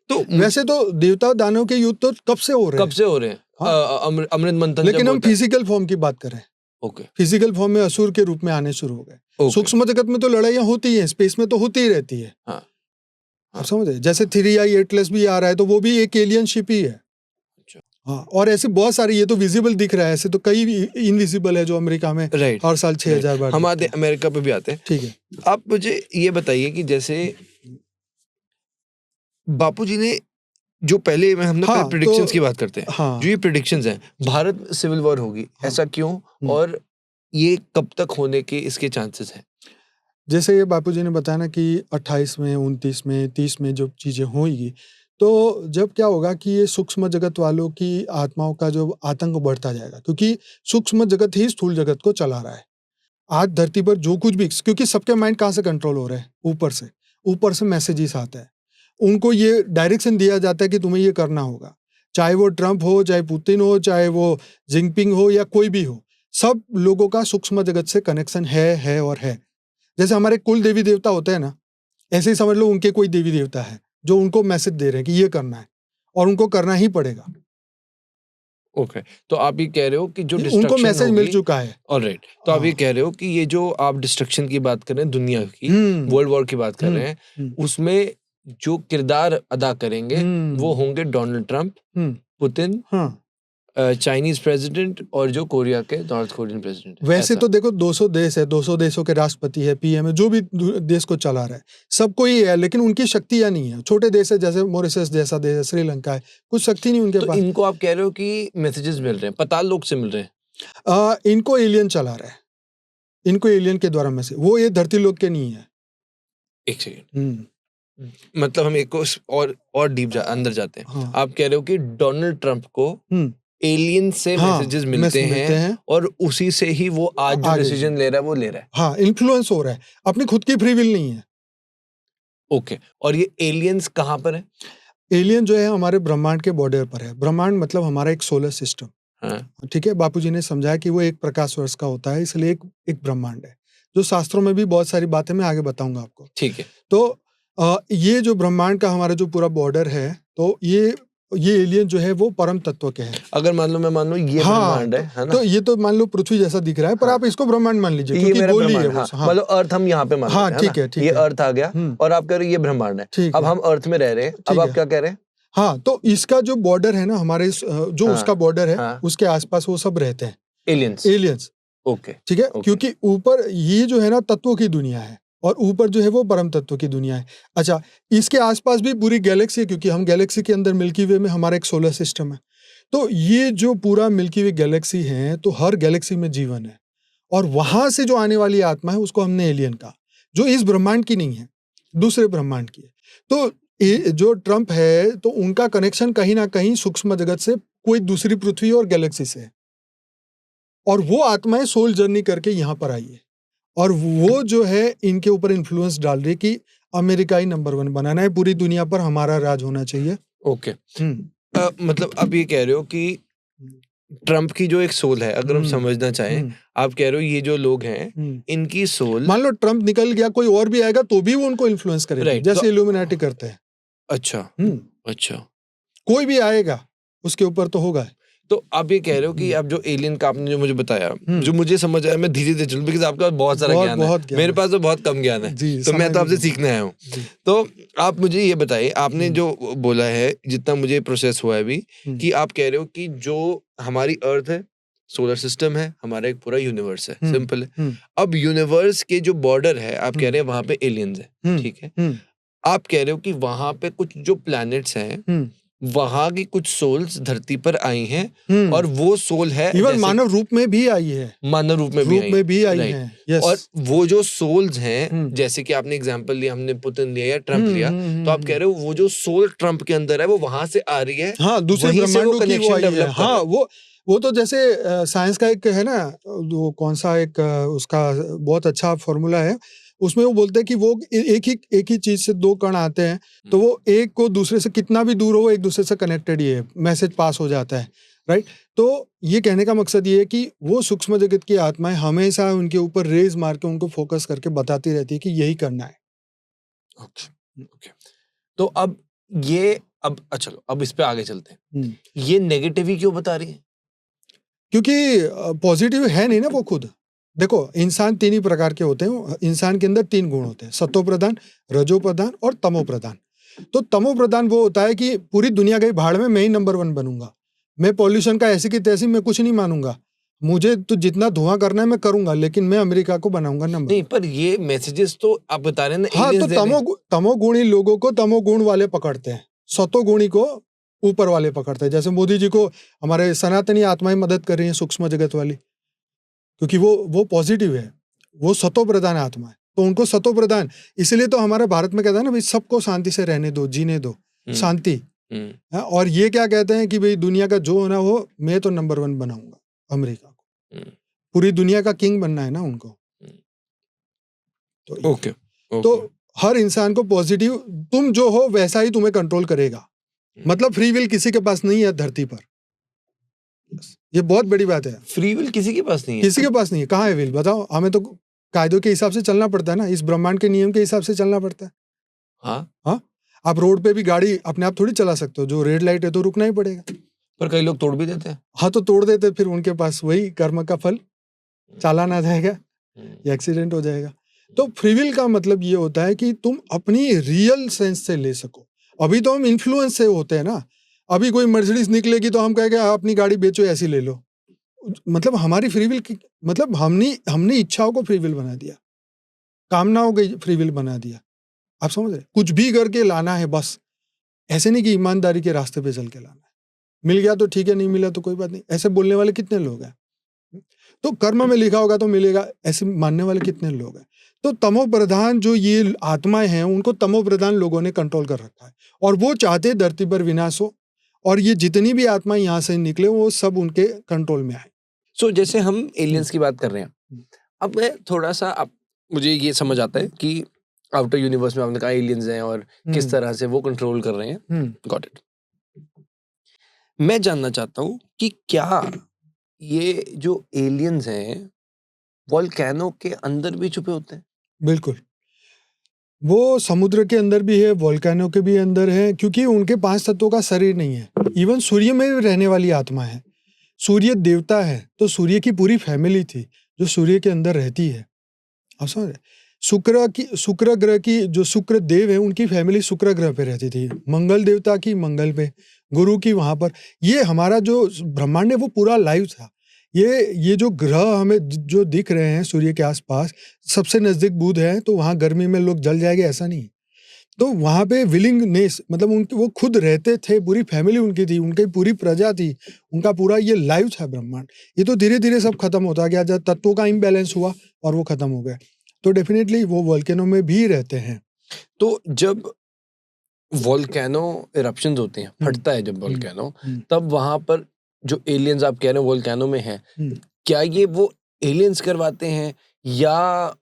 तो वैसे तो देवता दानव के युद्ध तो कब से हो रहे हैं? अमृत मंथन, लेकिन हम फिजिकल फॉर्म की बात कर रहे हैं। ओके। फिजिकल फॉर्म में असुर के रूप में आने शुरू हो गए। सूक्ष्म जगत में तो लड़ाइयां होती हैं, स्पेस में तो होती ही रहती है। आप समझे, जैसे 3i एटलस भी आ रहा है तो वो भी एक एलियन शिप ही है। हाँ, और ऐसे बहुत सारे, ये तो विजिबल दिख रहा है, ऐसे तो कई इनविजिबल है जो अमेरिका में हर साल 6000 बार हमारे अमेरिका पे भी आते हैं। ठीक है, आप मुझे ये बताइए कि जैसे बापूजी ने जो पहले हमने प्रेडिक्शंस की बात करते हैं, जो ये प्रेडिक्शंस हैं, भारत सिविल वॉर होगी, ऐसा क्यों, और ये कब तक होने के इसके चांसेस हैं? जैसे ये बापूजी ने बताया ना कि 28 में, 29 में, 30 में जो चीजें होंगी, तो जब क्या होगा कि ये सूक्ष्म जगत वालों की आत्माओं का जो आतंक बढ़ता जाएगा, क्योंकि सूक्ष्म जगत ही स्थूल जगत को चला रहा है। आज धरती पर जो कुछ भी, क्योंकि सबके माइंड कहाँ से कंट्रोल हो रहे हैं? ऊपर से मैसेजेस आते हैं, उनको ये डायरेक्शन दिया जाता है कि तुम्हें ये करना होगा, चाहे वो ट्रंप हो, चाहे पुतिन हो, चाहे वो जिनपिंग हो या कोई भी हो, सब लोगों का सूक्ष्म जगत से कनेक्शन है और है। जैसे हमारे कुल देवी देवता होते हैं ना, ऐसे ही समझ लो उनके कोई देवी देवता है जो उनको मैसेज दे रहे हैं कि ये करना है और उनको करना ही पड़ेगा। ओके। तो आप ये कह रहे हो कि जो उनको मैसेज मिल चुका है। ऑलराइट। तो आप ये कह रहे हो कि ये जो आप डिस्ट्रक्शन की बात कर रहे हैं, दुनिया की वर्ल्ड वॉर की बात कर रहे हैं, उसमें जो किरदार अदा करेंगे वो होंगे Donald Trump, Putin, Chinese president और जो कोरिया के नॉर्थ कोरियन प्रेसिडेंट। वैसे तो देखो 200 देश है, 200 देशों के राष्ट्रपति है, पीएम है, जो भी देश को चला रहा है, सबको ही है, लेकिन उनकी शक्ति या नहीं है। छोटे देश है, जैसे मॉरिशस जैसा देश है, श्रीलंका है, कुछ शक्ति नहीं उनके पास। इनको आप कह रहे हो कि मैसेजेस मिल रहे हैं, पताल लोक से मिल रहे हैं? इनको एलियन चला रहा है, इनको एलियन के द्वारा मैसेज, वो ये धरती लोक के नहीं है। एक सेकेंड, मतलब हम एक और डीप अंदर जाते हैं। आप कह रहे हो कि डोनाल्ड ट्रंप को एलियन से मैसेजेस मिलते हैं और उसी से ही वो आज जो डिसीजन ले रहा है वो ले रहा है। हाँ, इन्फ्लुएंस हो रहा है, अपनी खुद की फ्री विल नहीं है। ओके। और ये एलियंस कहाँ पर है? एलियन जो है हमारे ब्रह्मांड के बॉर्डर पर है। ब्रह्मांड मतलब हमारा एक सोलर सिस्टम, ठीक है। बापूजी ने समझाया कि वो एक प्रकाश वर्ष का होता है, इसलिए एक ब्रह्मांड है, जो शास्त्रों में भी बहुत सारी बातें मैं आगे बताऊंगा आपको। ठीक है। तो ये जो ब्रह्मांड का हमारा जो पूरा बॉर्डर है, तो ये एलियन जो है वो परम तत्व के हैं। अगर मान लो ये ब्रह्मांड है ना? तो ये तो मान लो पृथ्वी जैसा दिख रहा है, पर आप इसको ब्रह्मांड मान लीजिए, क्योंकि गोली है वो। मतलब अर्थ हम यहाँ पे मान रहे हैं, ठीक है, ये अर्थ आ गया और आप कह रहे हो ये ब्रह्मांड है। अब हम अर्थ में रह रहे हैं, अब आप क्या कह रहे हैं? हाँ, तो इसका जो बॉर्डर है ना, हमारे जो उसका बॉर्डर है, उसके आसपास वो सब रहते हैं, एलियंस। ओके, ठीक है, क्योंकि ऊपर ये जो है ना तत्वों की दुनिया है और ऊपर जो है वो परम तत्व की दुनिया है। अच्छा, इसके आसपास भी पूरी गैलेक्सी है, क्योंकि हम गैलेक्सी के अंदर मिल्की वे में हमारा एक सोलर सिस्टम है। तो ये जो पूरा मिल्की वे गैलेक्सी है, तो हर गैलेक्सी में जीवन है, और वहां से जो आने वाली आत्मा है उसको हमने एलियन कहा, जो इस ब्रह्मांड की नहीं है, दूसरे ब्रह्मांड की है। तो जो ट्रंप है, तो उनका कनेक्शन कहीं ना कहीं सूक्ष्म जगत से कोई दूसरी पृथ्वी और गैलेक्सी से है, और वो आत्माएं सोल जर्नी करके यहाँ पर आई है, और वो जो है इनके ऊपर इन्फ्लुएंस डाल रही है कि अमेरिकाई नंबर 1 बनाना है, पूरी दुनिया पर हमारा राज होना चाहिए। ओके। मतलब आप ये कह रहे हो कि ट्रंप की जो एक सोल है, अगर हम समझना चाहें, आप कह रहे हो ये जो लोग हैं इनकी सोल, मान लो ट्रंप निकल गया, कोई और भी आएगा तो भी वो उनको इन्फ्लुएंस करेगा, जैसे इल्यूमिनाटी करते हैं। अच्छा, अच्छा, कोई भी आएगा उसके ऊपर तो होगा। तो आप ये कह रहे हो कि आप जो एलियन का आपने जो मुझे बताया, जो मुझे समझ आया, मैं धीरे धीरे चलूं, बिकॉज आपका बहुत सारा ज्ञान है, मेरे पास तो बहुत कम ज्ञान है, तो मैं तो आपसे सीखने आया हूँ। तो आप मुझे ये बताइए, आपने जो बोला है, जितना मुझे प्रोसेस हुआ है अभी, कि आप कह रहे हो कि जो हमारी अर्थ है, सोलर सिस्टम है, हमारा एक पूरा यूनिवर्स है, सिंपल है। अब यूनिवर्स के जो बॉर्डर है, आप कह रहे हैं वहां पे एलियंस है, ठीक है। आप कह रहे हो कि वहां पे कुछ जो प्लैनेट्स हैं, वहां की कुछ सोल्स धरती पर आई हैं, और वो सोल है इवन मानव रूप में भी आई है, मानव रूप में भी आई है। यस। और वो जो सोल्स हैं, जैसे कि आपने एग्जांपल लिया, हमने पुतिन लिया या ट्रम्प लिया, तो आप कह रहे हो वो जो सोल ट्रम्प के अंदर है, वो वहां से आ रही है, हाँ, दूसरे ब्रह्मांडों की वो आई है। हाँ, वो तो जैसे साइंस का एक है ना, वो कौन सा एक उसका बहुत अच्छा फॉर्मूला है, उसमें वो बोलते हैं कि वो एक ही चीज से दो कण आते हैं, तो वो एक को दूसरे से कितना भी दूर हो, एक दूसरे से कनेक्टेड ही है, मैसेज पास हो जाता है, राइट। तो ये कहने का मकसद ये है कि वो सूक्ष्म जगत की आत्माएं हमेशा उनके ऊपर रेज मार के उनको फोकस करके बताती रहती है कि यही करना है। ओके। तो अब चलो अब इस पे आगे चलते हैं। ये नेगेटिव ही क्यों बता रही है? क्योंकि पॉजिटिव है नहीं ना वो खुद। देखो, इंसान 3 ही प्रकार के होते हैं। इंसान के अंदर 3 गुण होते हैं, सत्व प्रधान, रजो प्रधान और तमो प्रधान। तो तमो प्रधान वो होता है कि पूरी दुनिया गई भाड़ में, मैं ही नंबर 1 बनूंगा, मैं पॉल्यूशन का ऐसी की तैसी मैं कुछ नहीं मानूंगा, मुझे तो जितना धुआं करना है मैं करूंगा, लेकिन मैं अमेरिका को बनाऊंगा नंबर। नहीं, पर ये मैसेजेस तो आप बता रहे हैं ना। हाँ, तो तमोगुणी लोगों को तमोगुण वाले पकड़ते हैं, सतोगुणी को ऊपर वाले पकड़ते हैं। जैसे मोदी जी को हमारे सनातनी आत्माएं मदद कर रही हैं, सूक्ष्म जगत वाली, क्योंकि वो पॉजिटिव है, वो सतो प्रधान आत्मा है, तो उनको सतो प्रधान। इसलिए तो हमारे भारत में कहता है ना भाई, सबको शांति से रहने दो, जीने दो, शांति। और ये क्या कहते हैं कि भाई दुनिया का जो होना हो, मैं तो नंबर 1 बनाऊंगा अमेरिका को, पूरी दुनिया का किंग बनना है ना उनको। तो ओके। तो हर इंसान को पॉजिटिव, तुम जो हो वैसा ही तुम्हें कंट्रोल करेगा। मतलब फ्री विल किसी के पास नहीं है धरती पर, ये बहुत बड़ी बात है। फ्री विल किसी के पास नहीं है, किसी के पास नहीं है। कहाँ है विल, बताओ हमें। तो कायदों के हिसाब से चलना पड़ता है ना, इस ब्रह्मांड के नियम के हिसाब से चलना पड़ता है। हाँ, आप रोड पे भी गाड़ी अपने आप थोड़ी चला सकते हो, जो रेड लाइट है तो रुकना ही पड़ेगा। पर कई लोग तोड़ भी देते हैं। हाँ, तो तोड़ देते, फिर उनके पास वही कर्म का फल, चालान आ जाएगा या एक्सीडेंट हो जाएगा। तो फ्री विल का मतलब ये होता है कि तुम अपनी रियल सेंस से ले सको। अभी तो हम इन्फ्लुएंस से होते हैं ना, अभी कोई मर्सिडीज निकलेगी तो हम कहेंगे अपनी गाड़ी बेचो, ऐसी ले लो। मतलब हमारी फ्री विल की, मतलब हमने इच्छाओं को फ्री विल बना दिया, कामनाओं को फ्री विल बना दिया। आप समझ रहे, कुछ भी करके लाना है बस, ऐसे नहीं कि ईमानदारी के रास्ते पे चल के लाना है। मिल गया तो ठीक है, नहीं मिला तो कोई बात नहीं, ऐसे बोलने वाले कितने लोग हैं। तो कर्म में लिखा होगा तो मिलेगा, ऐसे मानने वाले कितने लोग हैं। तो तमो प्रधान जो ये आत्माएं हैं, उनको तमो प्रधान लोगों ने कंट्रोल कर रखा है, और वो चाहते धरती पर विनाश हो, और ये जितनी भी आत्माएं यहाँ से निकले वो सब उनके कंट्रोल में आए। सो जैसे हम एलियंस की बात कर रहे हैं, अब मैं थोड़ा सा, अब मुझे ये समझ आता है कि आउटर यूनिवर्स में आपने कहा एलियंस हैं और किस तरह से वो कंट्रोल कर रहे हैं, गॉट इट। मैं जानना चाहता हूँ कि क्या ये जो एलियंस हैं वोल्केनो के अंदर भी छुपे होते हैं? बिल्कुल, वो समुद्र के अंदर भी है, वोल्केनो के भी अंदर है, क्योंकि उनके 5 तत्वों का शरीर नहीं है। इवन सूर्य में रहने वाली आत्मा है, सूर्य देवता है, तो सूर्य की पूरी फैमिली थी जो सूर्य के अंदर रहती है। आप समझ रहे, शुक्र ग्रह की जो शुक्र देव है, उनकी फैमिली शुक्र ग्रह पे रहती थी, मंगल देवता की मंगल पे, गुरु की वहां पर। ये हमारा जो ब्रह्मांड है वो पूरा लाइव था। ये जो ग्रह हमें जो दिख रहे हैं सूर्य के आसपास, सबसे नजदीक बुध है, तो वहां गर्मी में लोग जल जाएंगे ऐसा नहीं। तो वहां पे विलिंगनेस, मतलब उनके वो खुद रहते थे, पूरी फैमिली उनकी थी, उनकी पूरी प्रजा थी, उनका पूरा ये लाइव था ब्रह्मांड। ये तो धीरे धीरे सब खत्म होता गया, जब तत्वों का इम्बैलेंस हुआ और वो खत्म हो गया। तो डेफिनेटली वो वोल्केनो में भी रहते हैं। तो जब वोल्केनो इरप्शंस होते हैं, फटता है जब वोल्केनो, तब वहां पर जो एलियंस आप कह रहे हो वोल्केनो में हैं, क्या ये वो एलियंस करवाते हैं, या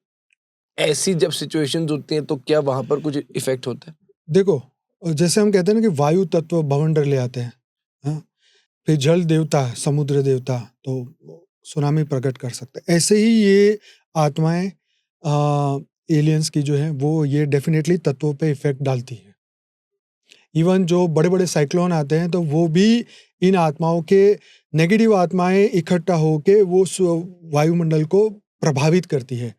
ऐसी जब सिचुएशंस होती हैं तो क्या वहां पर कुछ इफेक्ट होता है? देखो, जैसे हम कहते हैं ना कि वायु तत्व भवंडर ले आते हैं, हाँ? फिर जल देवता, समुद्र देवता तो सुनामी प्रकट कर सकते हैं। ऐसे ही ये आत्माएं एलियंस की जो है वो ये डेफिनेटली तत्वों पे इफेक्ट डालती है। इवन जो बड़े बड़े साइक्लोन आते हैं तो वो भी इन आत्माओं के नेगेटिव आत्माएं इकट्ठा होके वो वायुमंडल को प्रभावित करती है।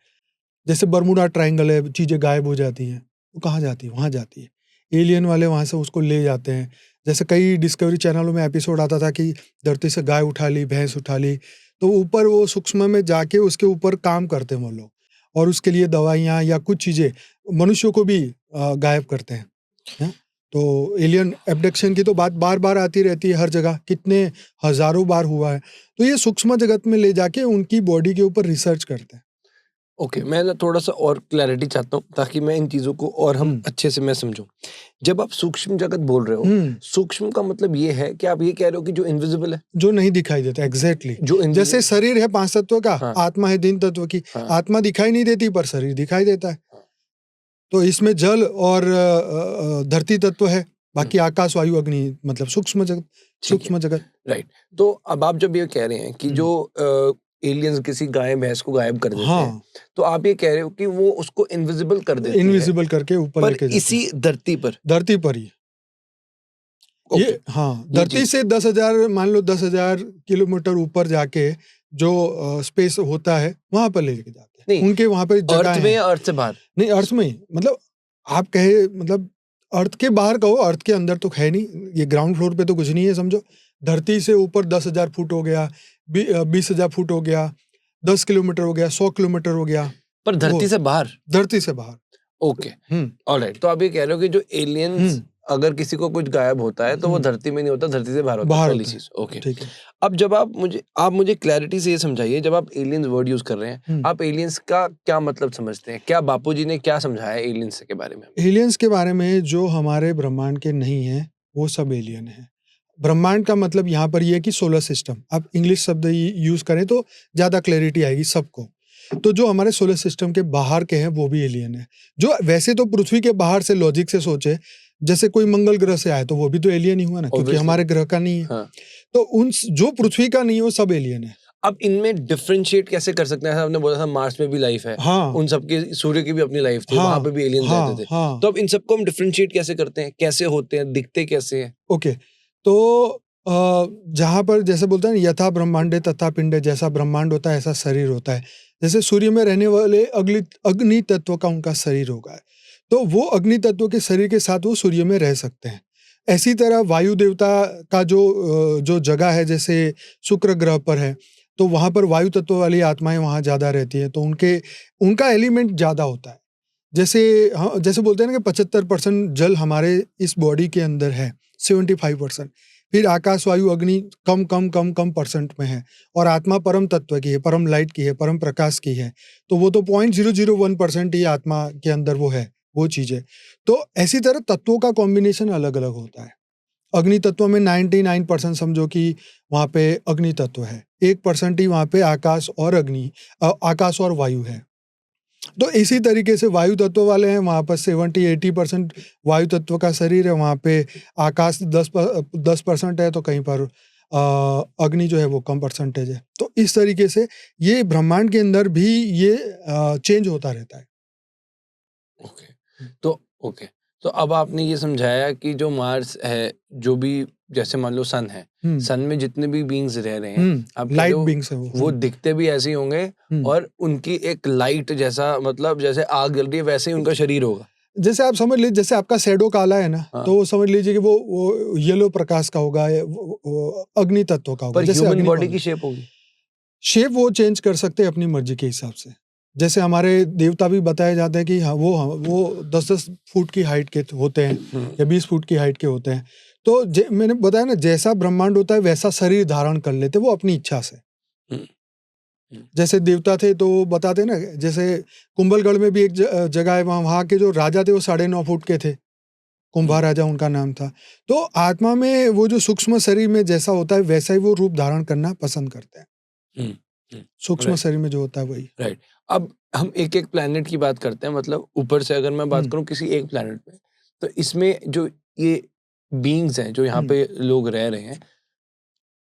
जैसे बर्मुडा ट्रायंगल है, चीजें गायब हो जाती हैं, वो कहाँ जाती है? वहाँ जाती है। एलियन वाले वहाँ से उसको ले जाते हैं। जैसे कई डिस्कवरी चैनलों में एपिसोड आता था कि धरती से गाय उठा ली, भैंस उठा ली, तो ऊपर वो सूक्ष्म में जाके उसके ऊपर काम करते हैं वो लोग, और उसके लिए दवाइयाँ या कुछ चीज़ें मनुष्यों को भी गायब करते हैं, है? तो एलियन एब्डक्शन की तो बात बार बार आती रहती है हर जगह, कितने हजारों बार हुआ है। तो ये सूक्ष्म जगत में ले जाके उनकी बॉडी के ऊपर रिसर्च करते हैं। ओके, मैं ना थोड़ा सा और क्लैरिटी चाहता हूँ ताकि मैं इन चीज़ों को और हम अच्छे से मैं समझूं। जब आप सूक्ष्म जगत बोल रहे हो, सूक्ष्म का मतलब ये है कि आप ये कह रहे हो कि जो इनविजिबल है, जो नहीं दिखाई देता, एग्जैक्टली जैसे शरीर है 5 तत्व का, आत्मा है 3 तत्व की। आत्मा दिखाई नहीं देती पर शरीर दिखाई देता है। तो इसमें जल और धरती तत्व है, बाकी आकाश वायु अग्नि मतलब सूक्ष्म जगत। राइट। तो अब आप जब ये कह रहे हैं कि जो एलियंस किसी गाय भैंस को गायब कर देते हैं, तो आप ये कह रहे हो कि वो उसको इनविजिबल कर देते हैं, इनविजिबल करके ऊपर लेके जाते हैं। इसी धरती पर ही ये धरती से 10,000 मान लो 10,000 किलोमीटर ऊपर जाके जो स्पेस होता है वहां पर लेके जाते हैं। उनके वहां पे जगह अर्थ में या अर्थ से बाहर? नहीं, अर्थ में ही। मतलब आप कहे मतलब अर्थ के बाहर कहो, अर्थ के अंदर तो है नहीं, ये ग्राउंड फ्लोर पे तो कुछ नहीं है समझो। धरती से ऊपर 10,000 फुट हो गया, 20,000 फुट हो गया, 10 किलोमीटर हो गया, 100 किलोमीटर हो गया। पर धरती से बाहर? धरती से बाहर। Okay, alright. तो आप ये कह रहे हो कि जो एलियंस अगर किसी को कुछ गायब होता है तो वो धरती में नहीं होता, धरती से बाहर होता है, पहली चीज। ओके, ठीक है। अब जब आप मुझे क्लैरिटी से ये समझाइए, जब आप एलियंस वर्ड यूज कर रहे हैं, आप एलियंस का क्या मतलब समझते हैं? क्या बापूजी ने क्या समझाया एलियंस के बारे में? एलियंस के बारे में जो हमारे ब्रह्मांड के नहीं है वो सब एलियन है। ब्रह्मांड का मतलब यहाँ पर ये है कि सोलर सिस्टम, आप इंग्लिश शब्द यूज करें तो ज्यादा क्लैरिटी आएगी सबको। तो जो हमारे सोलर सिस्टम के बाहर के हैं वो भी एलियन है। जो वैसे तो पृथ्वी के बाहर से लॉजिक से सोचे, जैसे कोई मंगल ग्रह से आए तो वो भी तो एलियन ही हुआ ना, क्योंकि हमारे ग्रह का नहीं है। तो उन जो पृथ्वी का नहीं है वो सब एलियन है। अब इनमें डिफरेंशिएट कैसे कर सकते हैं? आपने बोला था मार्स में भी लाइफ है, उन सबके, सूर्य की भी अपनी लाइफ थी, वहां पे भी एलियन रहते थे। तो अब इन सबको हम डिफरेंशिएट कैसे करते हैं? कैसे होते हैं, दिखते कैसे हैं? ओके, तो जहां पर जैसे बोलते हैं यथा ब्रह्मांडे तथा पिंडे, जैसा ब्रह्मांड होता है ऐसा शरीर होता है। जैसे सूर्य में रहने वाले अग्नि तत्व का उनका शरीर होगा, तो वो अग्नि तत्व के शरीर के साथ वो सूर्य में रह सकते हैं। ऐसी तरह वायु देवता का जो जगह है, जैसे शुक्र ग्रह पर है, तो वहां पर वायु तत्व वाली आत्माएं वहां ज्यादा रहती है, तो उनका एलिमेंट ज्यादा होता है। जैसे बोलते हैं ना कि 75% जल हमारे इस बॉडी के अंदर है, 75%। फिर आकाश वायु अग्नि कम परसेंट में है, और आत्मा परम तत्व की है, परम लाइट की है, परम प्रकाश की है। तो वो तो 0.001% ही आत्मा के अंदर वो है, वो चीज है। तो ऐसी तरह तत्वों का कॉम्बिनेशन अलग अलग होता है। अग्नि तत्व में 99% समझो कि वहां पे अग्नि तत्व है, 1% ही वहां पे आकाश और वायु है। तो इसी तरीके से वायु तत्व वाले हैं, वहां पर 70-80% वायु तत्व का शरीर है, वहां पे आकाश 10% है, तो कहीं पर अग्नि जो है वो कम परसेंटेज है। तो इस तरीके से ये ब्रह्मांड के अंदर भी ये चेंज होता रहता है। ओके, तो अब आपने ये समझाया कि जो मार्स है, जो भी जैसे मान लो सन है, सन में जितने भी बीइंग्स रह रहे हैं, आप लाइट बीइंग्स है, वो दिखते भी ऐसे ही होंगे, और उनकी एक लाइट जैसा, मतलब जैसे आग जल रही है वैसे ही उनका शरीर होगा। जैसे आप समझ लीजिए, जैसे आपका शैडो काला है ना, तो वो समझ लीजिए कि वो येलो प्रकाश का होगा, अग्नि तत्व का होगा। पर ह्यूमन बॉडी की शेप होगी, शेप वो चेंज कर सकते हैं अपनी मर्जी के हिसाब से। जैसे हमारे देवता भी बताए जाते हैं कि वो 10-10 फुट की हाइट के होते हैं या 20 फुट की हाइट के होते हैं। तो मैंने बताया ना, जैसा ब्रह्मांड होता है वैसा शरीर धारण कर लेते वो अपनी इच्छा से। जैसे देवता थे तो वो बताते ना, जैसे कुंभलगढ़ में भी एक जगह है, वहाँ के जो राजा थे वो 9.5 फुट के थे, कुंभा राजा उनका नाम था। तो आत्मा में वो जो सूक्ष्म शरीर में जैसा होता है वैसा ही वो रूप धारण करना पसंद करते हैं। सूक्ष्म शरीर में जो होता है वही। राइट। अब हम एक एक प्लैनेट की बात करते हैं, मतलब ऊपर से अगर मैं बात करूं किसी एक प्लैनेट पे, तो इसमें जो ये बीइंग्स हैं जो यहाँ पे लोग रह रहे हैं,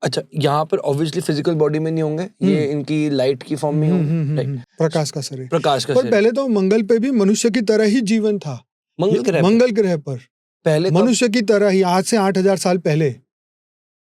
अच्छा यहाँ पर ऑब्वियसली फिजिकल बॉडी में नहीं होंगे, ये इनकी लाइट की फॉर्म में होंगे, प्रकाश का शरीर। पर पहले तो मंगल पे भी मनुष्य की तरह ही जीवन था। मंगल ग्रह पर पहले मनुष्य की तरह ही, आज से 8,000 साल पहले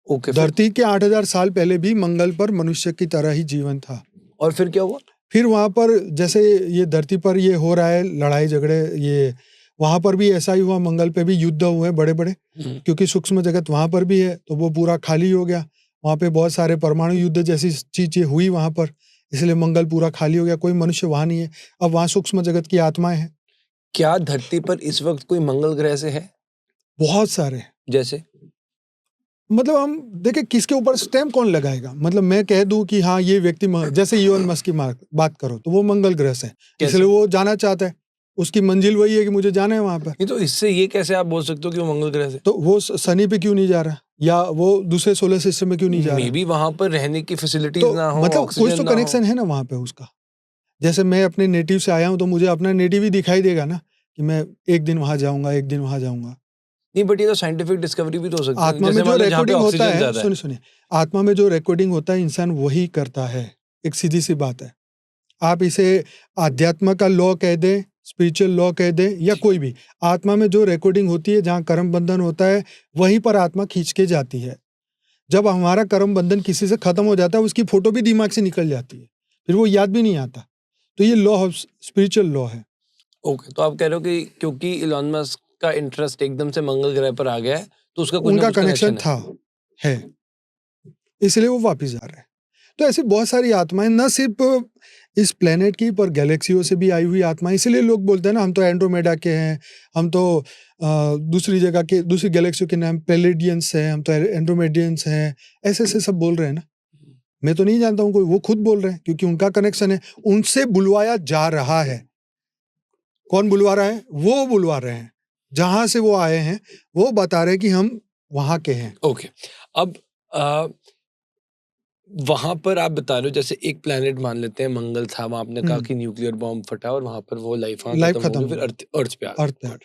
ओके, धरती के 8,000 साल पहले भी मंगल पर मनुष्य की तरह ही जीवन था। और फिर क्या हुआ? फिर वहां पर जैसे ये धरती पर ये हो रहा है लड़ाई झगड़े, ये वहां पर भी ऐसा ही हुआ। मंगल पे भी युद्ध हुए बड़े बड़े, क्योंकि सूक्ष्म जगत वहां पर भी है, तो वो पूरा खाली हो गया। वहां पे बहुत सारे परमाणु युद्ध जैसी चीजें हुई वहां पर, इसलिए मंगल पूरा खाली हो गया, कोई मनुष्य वहां नहीं है। अब वहां सूक्ष्म जगत की आत्माएं हैं। क्या धरती पर इस वक्त कोई मंगल ग्रह से है? बहुत सारे। जैसे मतलब हम देखें किसके ऊपर स्टैम्प कौन लगाएगा। मतलब मैं कह दूं कि हाँ ये व्यक्ति जैसे इलोन मस्क की बात करो तो वो मंगल ग्रह से, इसलिए वो जाना चाहता है, उसकी मंजिल वही है कि मुझे जाना है वहां पर। नहीं, तो इससे ये कैसे आप बोल सकते हो कि वो मंगल ग्रह से? तो वो शनि पे क्यों नहीं जा रहा, या वो दूसरे सोलर सिस्टम में क्यों नहीं जा रहा? मे बी वहां पर रहने की फैसिलिटीज तो ना हो, मतलब ऑक्सीजन कुछ तो ना हो। कनेक्शन है ना वहां पे उसका। जैसे मैं अपने नेटिव से आया हूँ तो मुझे अपना नेटिव ही दिखाई देगा ना, कि मैं एक दिन वहां जाऊंगा, एक दिन वहां जाऊंगा। नहीं, बट ये तो साइंटिफिक डिस्कवरी भी तो हो सकती है। आत्मा में जैसे जो मान लो जहाँ पे रिकॉर्डिंग होता ऑक्सीजन है, ज्यादा है। सुनिए, आत्मा में जो रिकॉर्डिंग होता है इंसान वही करता है। एक सीधी सी बात है, आप इसे आध्यात्म का लॉ कह दें, स्पिरिचुअल लॉ कह दें, या कोई भी, आत्मा में जो रिकॉर्डिंग होती है, जहाँ कर्म बंधन होता है वहीं पर आत्मा खींच के जाती है। जब हमारा कर्म बंधन किसी से खत्म हो जाता है, उसकी फोटो भी दिमाग से निकल जाती है, फिर वो याद भी नहीं आता। तो ये लॉ ऑफ स्पिरिचुअल लॉ है। ओके, तो आप कह रहे हो कि क्योंकि इलॉन मस्क का इंटरेस्ट एकदम से मंगल ग्रह पर आ गया है, तो उसका कुछ ना उनका कुछ कनेक्शन कनेक्शन है, इसलिए वो वापस जा रहे हैं। तो ऐसी बहुत सारी आत्माएं, न सिर्फ इस प्लेनेट की पर गैलेक्सियों से भी आई हुई आत्माएं। इसलिए लोग बोलते हैं ना हम तो एंड्रोमेडा के हैं, हम तो दूसरी जगह के, दूसरी गैलेक्सियों के नाम प्लेलेडियंस हैं, हम तो एंड्रोमेडियंस हैं, ऐसे ऐसे सब बोल रहे हैं ना। मैं तो नहीं जानता हूँ कोई, वो खुद बोल रहे हैं क्योंकि उनका कनेक्शन है, उनसे बुलवाया जा रहा है। कौन बुलवा रहा है? वो बुलवा रहे हैं, जहां से वो आए हैं वो बता रहे हैं कि हम वहां के हैं। ओके, अब वहां पर आप बता रहे हो जैसे एक प्लेनेट मान लेते हैं मंगल था, वहां आपने कहा कि न्यूक्लियर बॉम्ब फटा और वहां पर वो लाइफ खत्म हो गई, फिर अर्थ पे आ गई।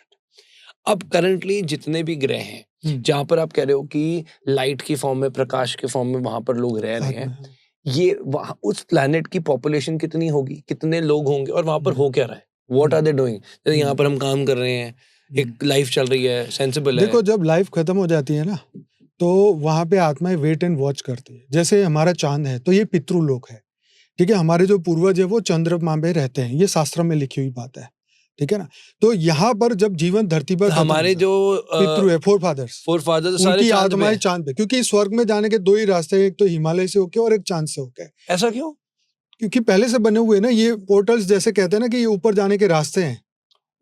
अब करंटली जितने भी ग्रह हैं जहां पर आप कह रहे हो कि लाइट की फॉर्म में, प्रकाश के फॉर्म में वहां पर लोग रह रहे हैं, ये वहां उस प्लेनेट की पॉपुलेशन कितनी होगी, कितने लोग होंगे, और वहां पर हो क्या रहा है, व्हाट आर दे डूइंग? जैसे यहाँ पर हम काम कर रहे हैं, एक लाइफ चल रही है, सेंसिबल है। देखो जब लाइफ खत्म हो जाती है ना, तो वहां पे आत्माएं वेट एंड वॉच करती है। जैसे हमारा चांद है तो ये पितृलोक है, ठीक है। हमारे जो पूर्वज है वो चंद्रमा में रहते हैं, ये शास्त्र में लिखी हुई बात है, ठीक है ना। तो यहाँ पर जब जीवन धरती पर हमारे जो पितृ है, फोर फादर्स, सारे उनकी आत्माएं चांद पे, क्योंकि स्वर्ग में जाने के दो ही रास्ते हैं, एक तो हिमालय से होके और एक चांद से होके। ऐसा क्यों? क्योंकि पहले से बने हुए ना ये पोर्टल्स, जैसे कहते हैं ना कि ये ऊपर जाने के रास्ते हैं।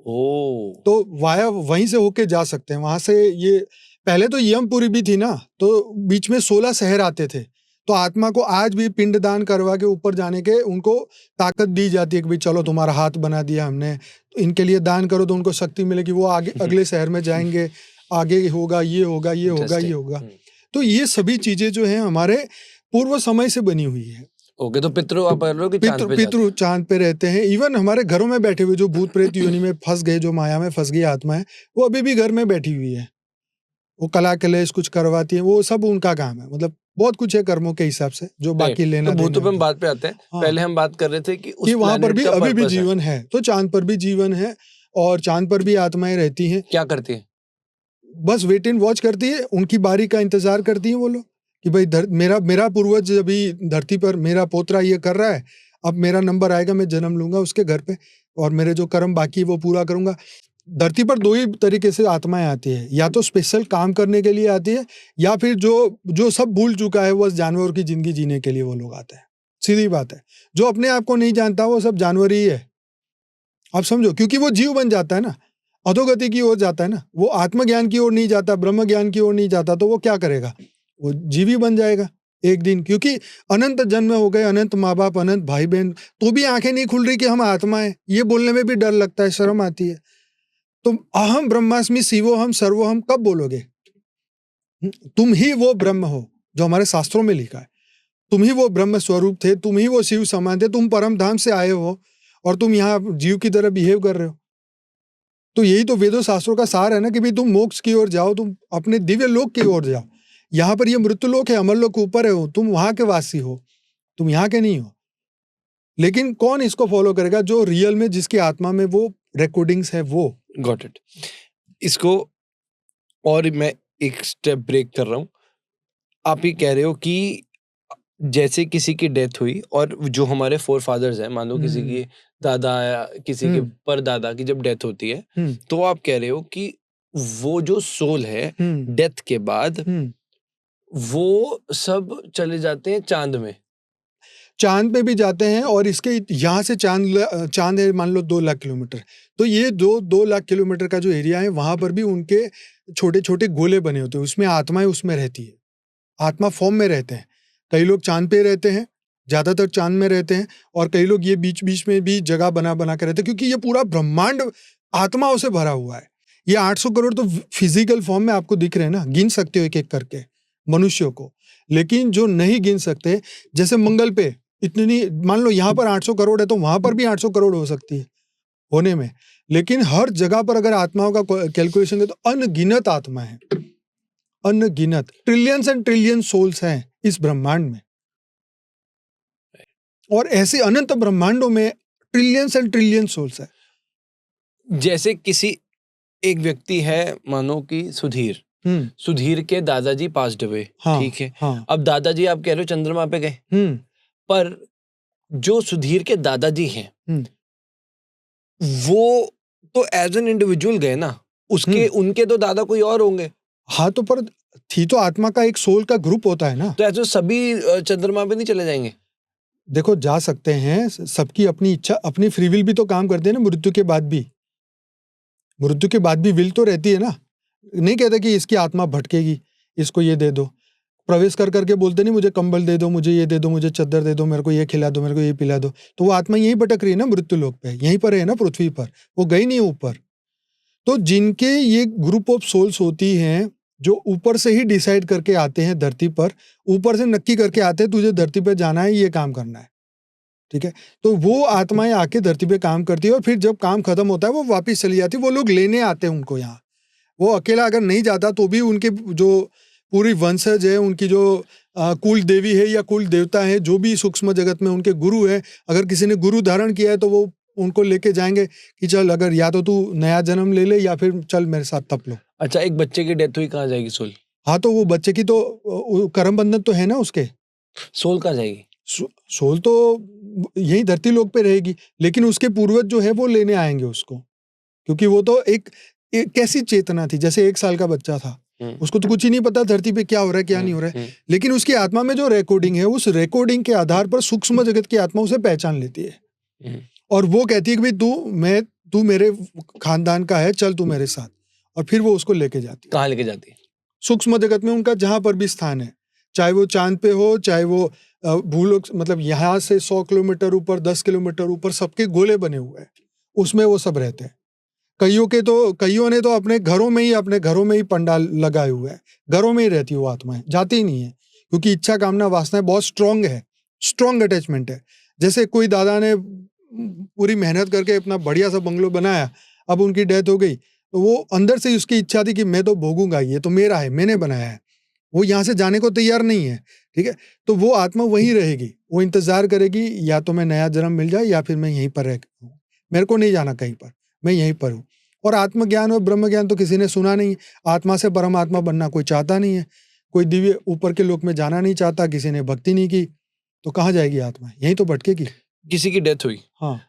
तो वाया वहीं से होके जा सकते हैं। वहां से ये पहले तो यमपुरी भी थी ना, तो बीच में 16 शहर आते थे। तो आत्मा को आज भी पिंडदान करवा के ऊपर जाने के उनको ताकत दी जाती है कि भाई चलो तुम्हारा हाथ बना दिया हमने, तो इनके लिए दान करो तो उनको शक्ति मिलेगी, वो आगे अगले शहर में जाएंगे, आगे होगा, ये होगा, ये होगा, ये होगा। तो ये सभी चीजें जो है हमारे पूर्व समय से बनी हुई है। ओके, तो पितृ आप कह रहे हो कि पितृ चांद पे रहते हैं। इवन हमारे घरों में बैठे हुए जो भूत प्रेत योनि में फंस गए, जो माया में फंस गई आत्मा है, वो अभी भी घर में बैठी हुई है। वो कला कलेश कुछ करवाती है, वो सब उनका काम है। मतलब बहुत कुछ है कर्मों के हिसाब से जो बाकी लेना। तो भूतों पे हम बात पे आते हैं। पहले हम बात कर रहे थे कि उस वहां पर भी अभी भी जीवन है, तो चांद पर भी जीवन है और चांद पर भी आत्माएं रहती हैं। क्या करती है? बस वेट एंड वॉच करती है, उनकी बारी का इंतजार करती है वो लोग कि भाई मेरा पूर्वज अभी धरती पर, मेरा पोतरा ये कर रहा है, अब मेरा नंबर आएगा, मैं जन्म लूंगा उसके घर पे और मेरे जो कर्म बाकी वो पूरा करूंगा। धरती पर दो ही तरीके से आत्माएं आती है, या तो स्पेशल काम करने के लिए आती है, या फिर जो सब भूल चुका है वो जानवर की जिंदगी जीने के लिए वो लोग आते हैं। सीधी बात है, जो अपने आप को नहीं जानता वो सब जानवर ही है, आप समझो। क्योंकि वो जीव बन जाता है ना, अधोगति की ओर जाता है ना, वो आत्मज्ञान की ओर नहीं जाता, ब्रह्म ज्ञान की ओर नहीं जाता, तो वो क्या करेगा? वो जीवी बन जाएगा एक दिन। क्योंकि अनंत जन्म हो गए, अनंत माँ बाप, अनंत भाई बहन, तो भी आंखें नहीं खुल रही कि हम आत्मा है। ये बोलने में भी डर लगता है, शर्म आती है। तुम अहम ब्रह्मास्मि शिवोहम सर्वोहम कब बोलोगे? तुम ही वो ब्रह्म हो जो हमारे शास्त्रों में लिखा है। तुम ही वो ब्रह्म स्वरूप थे, तुम ही वो शिव समान थे, तुम परम धाम से आए हो और तुम यहाँ जीव की तरह बिहेव कर रहे हो। तो यही तो वेदों शास्त्रों का सार है ना कि भाई तुम मोक्ष की ओर जाओ, तुम अपने दिव्य लोक की ओर जाओ। यहाँ पर ये मृत्यु लोक है, अमर लोक ऊपर है, तुम वहां के वासी हो, तुम यहाँ के नहीं हो। लेकिन कौन इसको फॉलो करेगा? जो रियल में, जिसकी आत्मा में वो रिकॉर्डिंग्स है वो। Got it. इसको और मैं एक स्टेप ब्रेक कर रहा हूँ। आप ये कह रहे हो कि जैसे किसी की डेथ हुई और जो हमारे फोर फादर्स हैं, मान लो किसी की दादा या किसी के परदादा की जब डेथ होती है, तो आप कह रहे हो कि वो जो सोल है डेथ के बाद वो सब चले जाते हैं चांद में। चांद पे भी जाते हैं, और इसके यहाँ से चांद है मान लो 2 लाख किलोमीटर, तो ये 2 लाख किलोमीटर का जो एरिया है वहां पर भी उनके छोटे छोटे गोले बने होते हैं, उसमें आत्माएं उसमें रहती है, आत्मा फॉर्म में रहते हैं। कई लोग चांद पे रहते हैं, ज्यादातर चांद में रहते हैं, और कई लोग ये बीच बीच में भी जगह बना बना के रहते हैं, क्योंकि ये पूरा ब्रह्मांड आत्माओं से भरा हुआ है। ये 800 करोड़ तो फिजिकल फॉर्म में आपको दिख रहे हैं ना, गिन सकते हो एक एक करके मनुष्यों को, लेकिन जो नहीं गिन सकते, जैसे मंगल पे इतनी, मान लो यहाँ पर 800 करोड़ है तो वहां पर भी 800 करोड़ हो सकती है होने में, लेकिन हर जगह पर अगर आत्माओं का कैलकुलेशन करें तो अनगिनत आत्मा है, अनगिनत, ट्रिलियंस एंड ट्रिलियन सोल्स हैं इस ब्रह्मांड में, और ऐसे अनंत ब्रह्मांडों में ट्रिलियंस एंड ट्रिलियन सोल्स है। जैसे किसी एक व्यक्ति है, मानो कि सुधीर के दादाजी पास्ड अवे, ठीक है, अब दादाजी आप कह रहे हो चंद्रमा पे गए, पर जो सुधीर के दादाजी हैं वो तो एज एन इंडिविजुअल गए ना, उसके उनके तो दादा कोई और होंगे। हाँ, तो पर थी तो आत्मा का एक सोल का ग्रुप होता है ना, तो ऐसे सभी चंद्रमा पे नहीं चले जाएंगे? देखो, जा सकते हैं, सबकी अपनी इच्छा, अपनी फ्री विल भी तो काम करते हैं ना, मृत्यु के बाद भी विल तो रहती है ना। नहीं कहते कि इसकी आत्मा भटकेगी, इसको ये दे दो, प्रवेश कर करके बोलते नहीं मुझे कंबल दे दो, मुझे ये दे दो, मुझे चद्दर दे दो, मेरे को ये खिला दो, मेरे को ये पिला दो, तो वो आत्मा यहीं भटक रही है ना, मृत्यु लोक पे, यहीं पर है ना, पृथ्वी पर, वो गई नहीं ऊपर। तो जिनके ये ग्रुप ऑफ सोल्स होती हैं जो ऊपर से ही डिसाइड करके आते हैं धरती पर, ऊपर से नक्की करके आते हैं तुझे धरती पे जाना है, ये काम करना है, ठीक है, तो वो आत्माएं आके धरती पे काम करती है, और फिर जब काम खत्म होता है वो वापिस चली जाती है। वो लोग लेने आते हैं उनको यहाँ, वो अकेला अगर नहीं जाता तो भी उनके जो पूरी वंशज है, उनकी जो कुल देवी है या कुल देवता है, जो भी सूक्ष्म जगत में उनके गुरु है, अगर किसी ने गुरु धारण किया है तो वो उनको लेके जाएंगे कि चल, अगर या तो तू नया जन्म ले ले या फिर चल मेरे साथ तप लो। अच्छा, एक बच्चे की डेथ हुई, कहाँ जाएगी सोल? हाँ, तो वो बच्चे की तो कर्म बंधन तो है ना उसके, सोल कहाँ जाएगी? सोल तो यही धरती लोक पे रहेगी, लेकिन उसके पूर्वज जो है वो लेने आएंगे उसको, क्योंकि वो तो एक कैसी चेतना थी, जैसे 1 साल का बच्चा था, उसको तो कुछ ही नहीं पता धरती पे क्या हो रहा है क्या नहीं हो रहा है, लेकिन उसकी आत्मा में जो रिकॉर्डिंग है, उस रिकॉर्डिंग के आधार पर सूक्ष्म जगत की आत्मा उसे पहचान लेती है, और वो कहती है कि भाई तू मेरे खानदान का है, चल तू मेरे साथ, और फिर वो उसको लेके जाती है। कहाँ लेके जाती है? सूक्ष्म जगत में उनका जहां पर भी स्थान है, चाहे वो चांद पे हो, चाहे वो भूलोक, मतलब यहाँ से 100 किलोमीटर ऊपर, 10 किलोमीटर ऊपर, सबके गोले बने हुए हैं, उसमें वो सब रहते हैं। कईयों ने तो अपने घरों में ही पंडाल लगाए हुए हैं, घरों में ही रहती है वो आत्माएं, जाती ही नहीं है, क्योंकि इच्छा कामना वासनाएं बहुत स्ट्रांग है, स्ट्रांग अटैचमेंट है। जैसे कोई दादा ने पूरी मेहनत करके अपना बढ़िया सा बंगलो बनाया, अब उनकी डेथ हो गई, तो वो अंदर से उसकी इच्छा थी कि मैं तो भोगूंगा, ये तो मेरा है, मैंने बनाया है, वो यहाँ से जाने को तैयार नहीं है, ठीक है, तो वो आत्मा वहीं रहेगी, वो इंतजार करेगी या तो मैं नया जन्म मिल जाए या फिर मैं यहीं पर रहूं, मेरे को नहीं जाना कहीं पर, मैं यहीं पर हूँ। और आत्मज्ञान और ब्रह्म ज्ञान तो किसी ने सुना नहीं, आत्मा से परमात्मा बनना कोई चाहता नहीं है, कोई दिव्य ऊपर के लोक में जाना नहीं चाहता, किसी ने भक्ति नहीं की, तो कहाँ जाएगी आत्मा, यहीं तो भटकेगी। किसी की डेथ हुई, हाँ,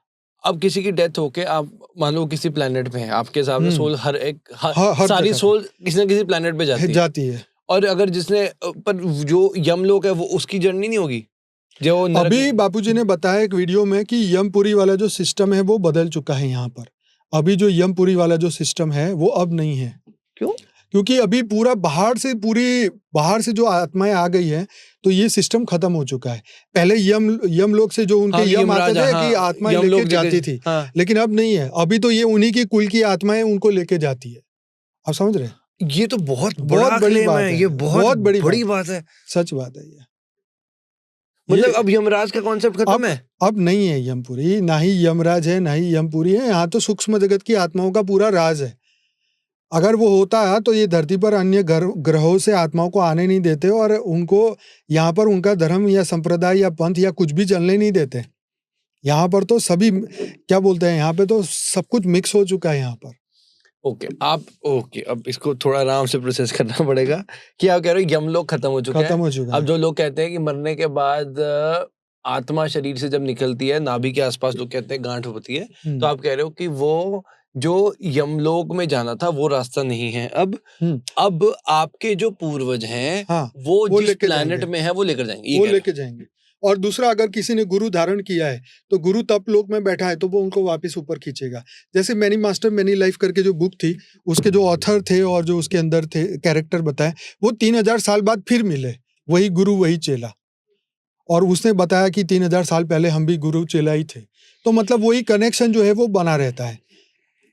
अब किसी की डेथ होके आप मान लो किसी प्लेनेट पे है, आपके हिसाब से सोल हर सारी जगह सोल किसी न किसी प्लेनेट पे जाती है। और अगर जिसने पर जो यमलोक है वो उसकी जर्नी नहीं होगी जो अभी बापूजी ने बताया एक वीडियो में कि यमपुरी वाला जो सिस्टम है वो बदल चुका है यहाँ पर। अभी जो यमपुरी वाला जो सिस्टम है वो अब नहीं है। क्यों? क्योंकि अभी पूरा बाहर से जो आत्माएं आ गई है तो ये सिस्टम खत्म हो चुका है। पहले यमलोक से जो उनके यम आते थे कि आत्माएं लेके जाती थी, लेकिन अब नहीं है। अभी तो ये उन्हीं की कुल की आत्माएं उनको लेके जाती है। आप समझ रहे हैं? ये तो बहुत बड़ी बात है। ये बहुत बड़ी बात है। सच बात है ये। मतलब अब यमराज का कॉन्सेप्ट खत्म है? अब नहीं है यमपुरी, ना ही यमराज है ना ही यमपुरी है। यहाँ तो सूक्ष्म जगत की आत्माओं का पूरा राज है। अगर वो होता है तो ये धरती पर अन्य ग्रहों से आत्माओं को आने नहीं देते और उनको यहाँ पर उनका धर्म या संप्रदाय या पंथ या कुछ भी चलने नहीं देते। यहाँ पर तो सभी क्या बोलते हैं, यहाँ पे तो सब कुछ मिक्स हो चुका है यहाँ पर। ओके अब इसको थोड़ा आराम से प्रोसेस करना पड़ेगा कि आप कह रहे हो यमलोक खत्म हो चुका खत्म है। हो चुका अब है। जो लोग कहते हैं कि मरने के बाद आत्मा शरीर से जब निकलती है, नाभि के आसपास लोग कहते हैं गांठ होती है, तो आप कह रहे हो कि वो जो यमलोक में जाना था वो रास्ता नहीं है। अब आपके जो पूर्वज हैं, हाँ, वो जिस लेके प्लैनेट जाएंगे। में है वो लेकर जाएंगे, ये वो कह रहे लेके जाएंगे। और दूसरा, अगर किसी ने गुरु धारण किया है तो गुरु तप लोक में बैठा है तो वो उनको वापस ऊपर खींचेगा। जैसे मैनी मास्टर मैनी लाइफ करके जो बुक थी, उसके जो ऑथर थे और जो उसके अंदर थे कैरेक्टर बताए, वो 3000 साल बाद फिर मिले, वही गुरु वही चेला, और उसने बताया कि 3000 साल पहले हम भी गुरु चेला ही थे। तो मतलब वही कनेक्शन जो है वो बना रहता है।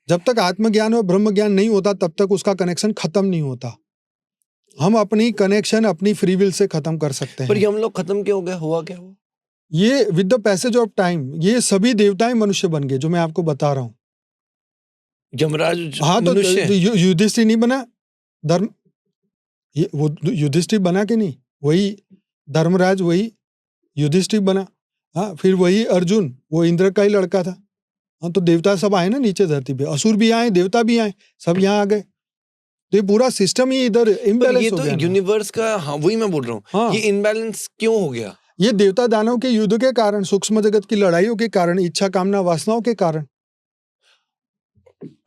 जब तक आत्मज्ञान और ब्रह्म ज्ञान नहीं होता तब तक उसका कनेक्शन खत्म नहीं होता। हम अपनी कनेक्शन अपनी फ्री विल से खत्म कर सकते पर हैं। हम लोग खत्म क्यों हो गया, हुआ क्या हुआ? ये with the passage of time ये सभी देवताएं मनुष्य बन गए, जो मैं आपको बता रहा हूँ। यमराज हाँ, तो मनुष्य है? युधिष्ठिर नहीं बना धर्म, ये वो युधिष्ठिर बना कि नहीं? वही धर्मराज, वही युधिष्ठिर बना। हाँ, फिर वही अर्जुन, वो इंद्र का ही लड़का था। हाँ, तो देवता सब आए ना नीचे धरती पे, असुर भी आए, देवता भी आए, सब यहाँ आ गए। तो ये पूरा सिस्टम ही इधर पर इम्बैलेंस ये हो तो गया ना। यूनिवर्स का, हाँ वही मैं बोल रहा हूँ, हाँ, ये इनबैलेंस क्यों हो गया? ये देवता दानव के युद्ध के कारण, सूक्ष्म जगत की लड़ाइयों के कारण, इच्छा कामना वासनाओं के कारण।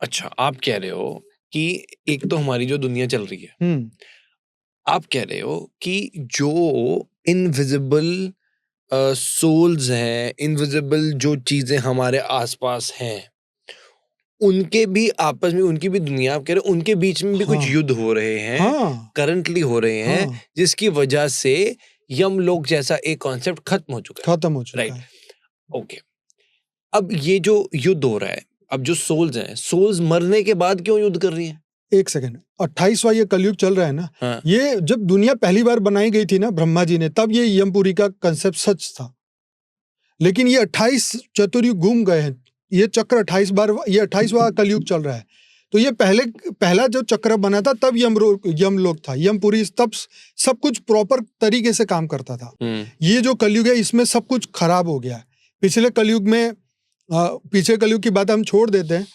अच्छा, आप कह रहे हो कि एक तो हमारी जो दुनिया चल रही है, आप कह रहे हो कि जो इनविजिबल सोल्स हैं, इनविजिबल जो चीजें हमारे आसपास हैं, उनके भी आपस में, उनकी भी दुनिया, आप कह रहे हो उनके बीच में भी कुछ हाँ, युद्ध हो रहे हैं, हाँ, करंटली हो रहे हैं, हाँ, जिसकी वजह से यमलोक जैसा एक कॉन्सेप्ट खत्म हो चुका है। खत्म हो चुका राइट, है। ओके। अब ये जो युद्ध हो रहा है, अब जो सोल्स हैं, सोल्स मरने के बाद क्यों युद्ध कर रही हैं? एक सेकंड, 28वां ये कलयुग चल रहा है ना। हाँ। ये जब दुनिया पहली बार बनाई गई थी ना ब्रह्मा जी ने, तब ये यमपुरी का कंसेप्ट सच था। लेकिन ये 28 चतुर्युग घूम गए हैं, ये चक्र 28 बार, ये 28वां कलयुग चल रहा है। तो ये पहला जो चक्र बना था तब यमलोक था, यमपुरी, तब सब कुछ प्रॉपर तरीके से काम करता था। ये जो कलयुग है इसमें सब कुछ खराब हो गया है। पिछले कलयुग में, पीछे कलयुग की बात हम छोड़ देते हैं,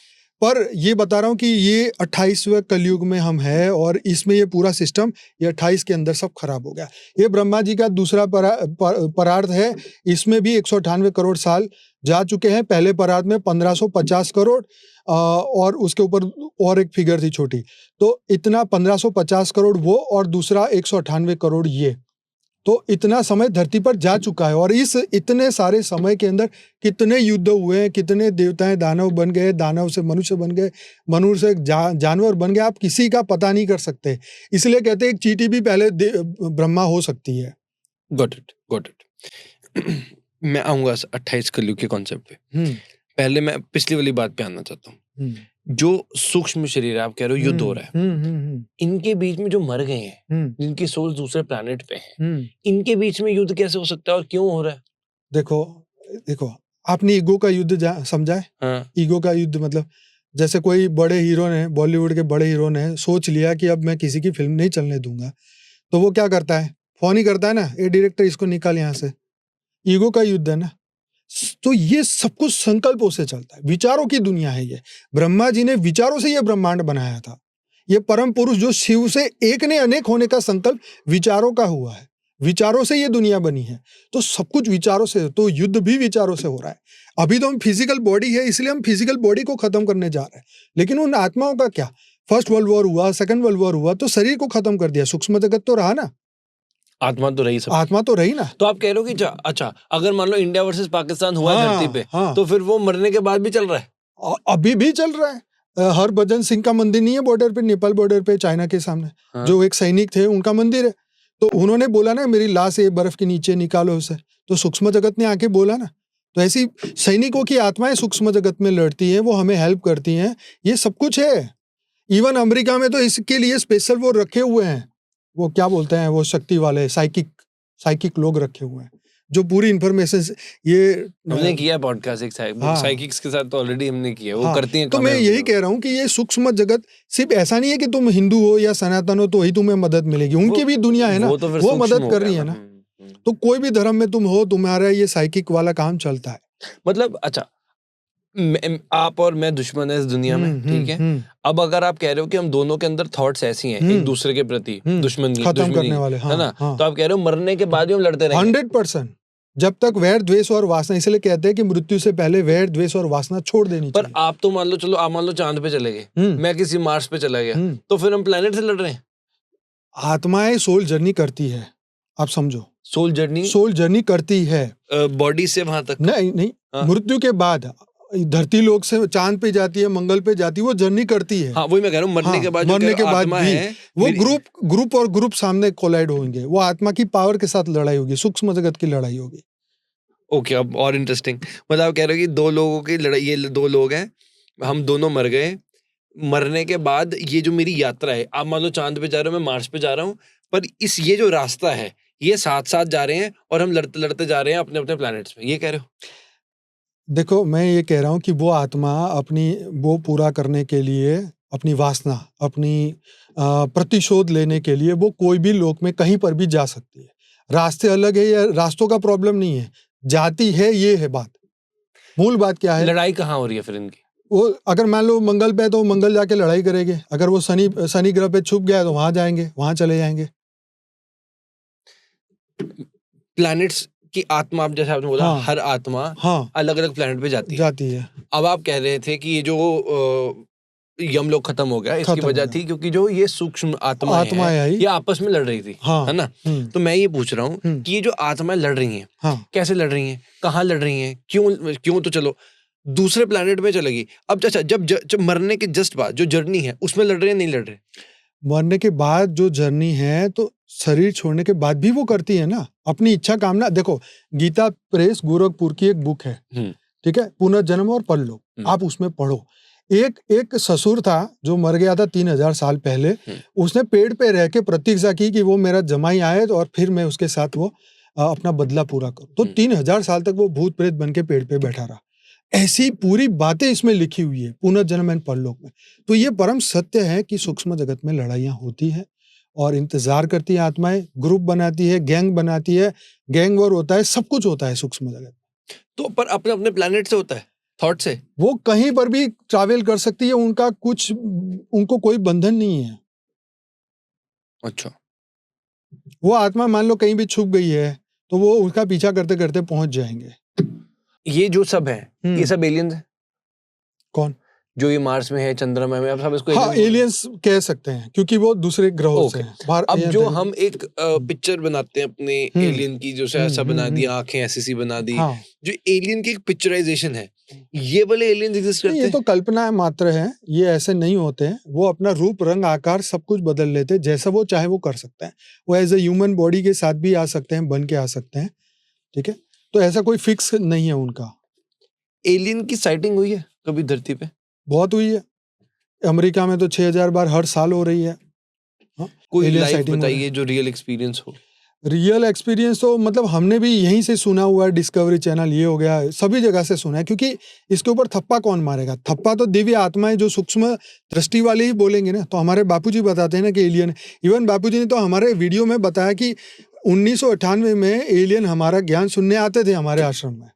पर ये बता रहा हूँ कि ये 28वें कलयुग में हम हैं और इसमें ये पूरा सिस्टम, ये 28 के अंदर सब खराब हो गया। ये ब्रह्मा जी का दूसरा परार्थ है, इसमें भी 198 करोड़ साल जा चुके हैं। पहले परार्थ में 1550 करोड़ और उसके ऊपर और एक फिगर थी छोटी, तो इतना 1550 करोड़ वो, और दूसरा 198 करोड़ ये। तो इतना समय धरती पर जा चुका है, और इस इतने सारे समय के अंदर कितने युद्ध हुए हैं, कितने देवताएं दानव बन गए, दानव से मनुष्य बन गए, मनुष्य से जानवर बन गए, आप किसी का पता नहीं कर सकते। इसलिए कहते हैं एक चींटी भी पहले ब्रह्मा हो सकती है। Got it. मैं आऊंगा 28 कलयुग के कॉन्सेप्ट पे। पहले मैं पिछली वाली बात पे आना चाहता हूँ। जो सूक्ष्म शरीर है, आप कह रहे हो युद्ध हो रहा है, इनके बीच में जो मर गए हैं, जिनकी सोल दूसरे प्लैनेट पे हैं, इनके बीच में युद्ध कैसे हो सकता है और क्यों हो रहा है? देखो आपने ईगो का युद्ध समझा है? हाँ। ईगो का युद्ध मतलब जैसे कोई बड़े हीरो ने, बॉलीवुड के बड़े हीरो ने सोच लिया कि अब मैं किसी की फिल्म नहीं चलने दूंगा, तो वो क्या करता है, फोन ही करता है ना, ए डायरेक्टर इसको निकाल यहाँ से। ईगो का युद्ध है ना। तो ये सब कुछ संकल्पों से चलता है, विचारों की दुनिया है ये। ब्रह्मा जी ने विचारों से ये ब्रह्मांड बनाया था। ये परम पुरुष जो शिव से एक ने अनेक होने का संकल्प विचारों का हुआ है, विचारों से ये दुनिया बनी है। तो सब कुछ विचारों से, तो युद्ध भी विचारों से हो रहा है। अभी तो हम फिजिकल बॉडी है, इसलिए हम फिजिकल बॉडी को खत्म करने जा रहे हैं, लेकिन उन आत्माओं का क्या? फर्स्ट वर्ल्ड वॉर हुआ, सेकंड वर्ल्ड वॉर हुआ, तो शरीर को खत्म कर दिया, सूक्ष्म जगत तो रहा ना, आत्मा तो रही सब, आत्मा तो रही ना। तो आप कह रहे हो कि अच्छा, अगर मान लो इंडिया वर्सेस पाकिस्तान हुआ धरती पे, तो फिर वो मरने के बाद भी चल रहा है? अभी भी चल रहा है। हरभजन सिंह का मंदिर नहीं है बॉर्डर पे, नेपाल बॉर्डर पे, चाइना के सामने, जो एक सैनिक थे, उनका मंदिर है। तो उन्होंने बोला ना, मेरी लाश ये बर्फ के नीचे निकालो उसे, तो सूक्ष्म जगत ने आके बोला ना। तो ऐसी सैनिकों की आत्माएं सूक्ष्म जगत में लड़ती हैं, वो हमें हेल्प करती हैं, ये सब कुछ है। इवन अमेरिका में तो इसके लिए स्पेशल वो रखे हुए हैं, वो क्या बोलते हैं, वो शक्ति वाले साइकिक लोग रखे हुए हैं, जो पूरी इंफॉर्मेशन ये हमने किया पॉडकास्ट एक साइकिक्स के साथ, तो ऑलरेडी हमने किया, वो करती हैं। तो मैं यही कह रहा हूँ कि ये सूक्ष्म जगत सिर्फ ऐसा नहीं है कि तुम हिंदू हो या सनातन हो तो ही तुम्हें मदद मिलेगी, उनकी भी दुनिया है ना, वो मदद कर रही है ना। तो कोई भी धर्म में तुम हो, तुम्हारा ये साइकिक वाला काम चलता है। मतलब अच्छा, आप और मैं दुश्मन है इस दुनिया में, ठीक है। अब अगर आप कह रहे हो कि हम दोनों के अंदर थॉट्स ऐसी हैं एक दूसरे के प्रति दुश्मनी करने वाले, है ना, तो आप कह रहे हो मरने के बाद भी हम लड़ते रहेंगे। 100%। जब तक वैर द्वेष और वासना, इसलिए कहते हैं कि मृत्यु से पहले वैर द्वेष और वासना छोड़ देनी चाहिए। पर आप तो मान लो, चलो आप मान लो चांद पे चले गए, मैं किसी मार्स पे चला गया, तो फिर हम प्लेनेट से लड़ रहे हैं। आत्माएं सोल जर्नी करती है, आप समझो। सोल जर्नी करती है बॉडी से वहां तक नहीं, मृत्यु के बाद धरती लोक से चांद पे जाती है, मंगल पे जाती है, वो जर्नी करती है। हाँ, वही मैं कह रहा हूँ, मरने के बाद भी वो ग्रुप सामने कोलाइड होंगे, वो आत्मा की पावर के साथ लड़ाई होगी, सूक्ष्म जगत की लड़ाई होगी। ओके, अब और इंटरेस्टिंग, मतलब आप कह रहे हो कि दो लोगों की लड़ाई, ये दो लोग हैं, हम दोनों मर गए, मरने के बाद ये जो मेरी यात्रा है, आप मान लो चांद पे जा रहे हो, मैं मार्स पे जा रहा हूँ, पर ये जो रास्ता है ये साथ साथ जा रहे हैं और हम लड़ते लड़ते जा रहे हैं अपने अपने प्लैनेट्स में, ये कह रहे हो? देखो, मैं ये कह रहा हूँ कि वो आत्मा अपनी वो पूरा करने के लिए, अपनी वासना, अपनी प्रतिशोध लेने के लिए वो कोई भी लोक में कहीं पर भी जा सकती है। रास्ते अलग है, या रास्तों का प्रॉब्लम नहीं है, जाती है, ये है बात। मूल बात क्या है? लड़ाई कहाँ हो रही है फिर इनकी? वो अगर मान लो मंगल पे है तो मंगल जाके लड़ाई करेंगे, अगर वो शनि ग्रह पे छुप गया तो वहां जाएंगे, वहां चले जाएंगे। प्लैनेट्स की आत्मा, आप जैसे आपने बोला, हाँ, हर आत्मा अलग अलग प्लैनेट पे जाती है। अब आप कह रहे थे कि ये जो यमलोक खत्म हो गया, इसकी वजह थी क्योंकि जो ये सूक्ष्म आत्मा है ये आपस में लड़ रही थी, है ना। तो मैं ये पूछ रहा हूँ कि ये जो आत्माएं लड़ रही हैं, कैसे लड़ रही हैं, कहाँ लड़ रही हैं, क्यों तो चलो दूसरे प्लैनेट में चलेगी। अब अच्छा, जब मरने के जस्ट बाद जो जर्नी है उसमें लड़ रहे हैं, नहीं लड़ रहे? मरने के बाद जो जर्नी है तो शरीर छोड़ने के बाद भी वो करती है ना, अपनी इच्छा कामना। देखो, गीता प्रेस गोरखपुर की एक बुक है, ठीक है, पुनर्जन्म और परलोक, आप उसमें पढ़ो। एक ससुर था जो मर गया था 3000 साल पहले, उसने पेड़ पे रह के प्रतिज्ञा की कि वो मेरा जमाई आए और फिर मैं उसके साथ वो अपना बदला पूरा करूं। तो 3000 साल तक वो भूत प्रेत बन के पेड़ पे बैठा रहा। ऐसी पूरी बातें इसमें लिखी हुई है पुनर्जन्म एंड परलोक में। तो ये परम सत्य है कि सूक्ष्म जगत में लड़ाइयाँ होती है और इंतजार करती है आत्माएं, ग्रुप बनाती है, गैंग बनाती है, गैंग वॉर होता है, सब कुछ होता है सूक्ष्म जगत में। तो पर अपने अपने प्लैनेट से होता है, थॉट से वो कहीं पर भी ट्रैवल कर सकती है, उनको कोई बंधन नहीं है। अच्छा, वो आत्मा मान लो कहीं भी छुप गई है तो वो उसका पीछा करते करते पहुंच जाएंगे। ये जो सब है, ये सब एलियंस है? कौन? जो ये मार्स में है, चंद्रमा में, आप सब इसको एलियंस कह सकते हैं क्योंकि वो दूसरे ग्रहों से हैं। अब जो हम एक पिक्चर बनाते हैं अपने एलियन की, जो ऐसा बना दिया, आंखें ऐसी सी बना दी, जो एलियन की एक पिक्चराइजेशन है, ये वाले एलियंस एग्जिस्ट करते हैं? ये तो कल्पना मात्र है, ये ऐसे नहीं होते हैं। वो अपना रूप, रंग, आकार सब कुछ बदल लेते हैं, जैसा वो चाहे वो कर सकते हैं। वो एज ए ह्यूमन बॉडी के साथ भी आ सकते हैं, बन के आ सकते हैं, ठीक है। तो ऐसा कोई फिक्स नहीं है उनका। एलियन की साइटिंग हुई है कभी धरती पे? बहुत हुई है, अमेरिका में तो 6000 बार हर साल हो रही है। कोई लाइव बताइए जो रियल एक्सपीरियंस हो। रियल एक्सपीरियंस तो मतलब हमने भी यहीं से सुना हुआ है, डिस्कवरी चैनल, ये हो गया, सभी जगह से सुना है, क्योंकि इसके ऊपर थप्पा कौन मारेगा? थप्पा तो दिव्य आत्माएं जो सूक्ष्म दृष्टि वाले ही बोलेंगे ना। तो हमारे बापूजी बताते हैं ना कि एलियन, इवन बापूजी ने तो हमारे वीडियो में बताया कि 1998 में एलियन हमारा ज्ञान सुनने आते थे हमारे आश्रम में।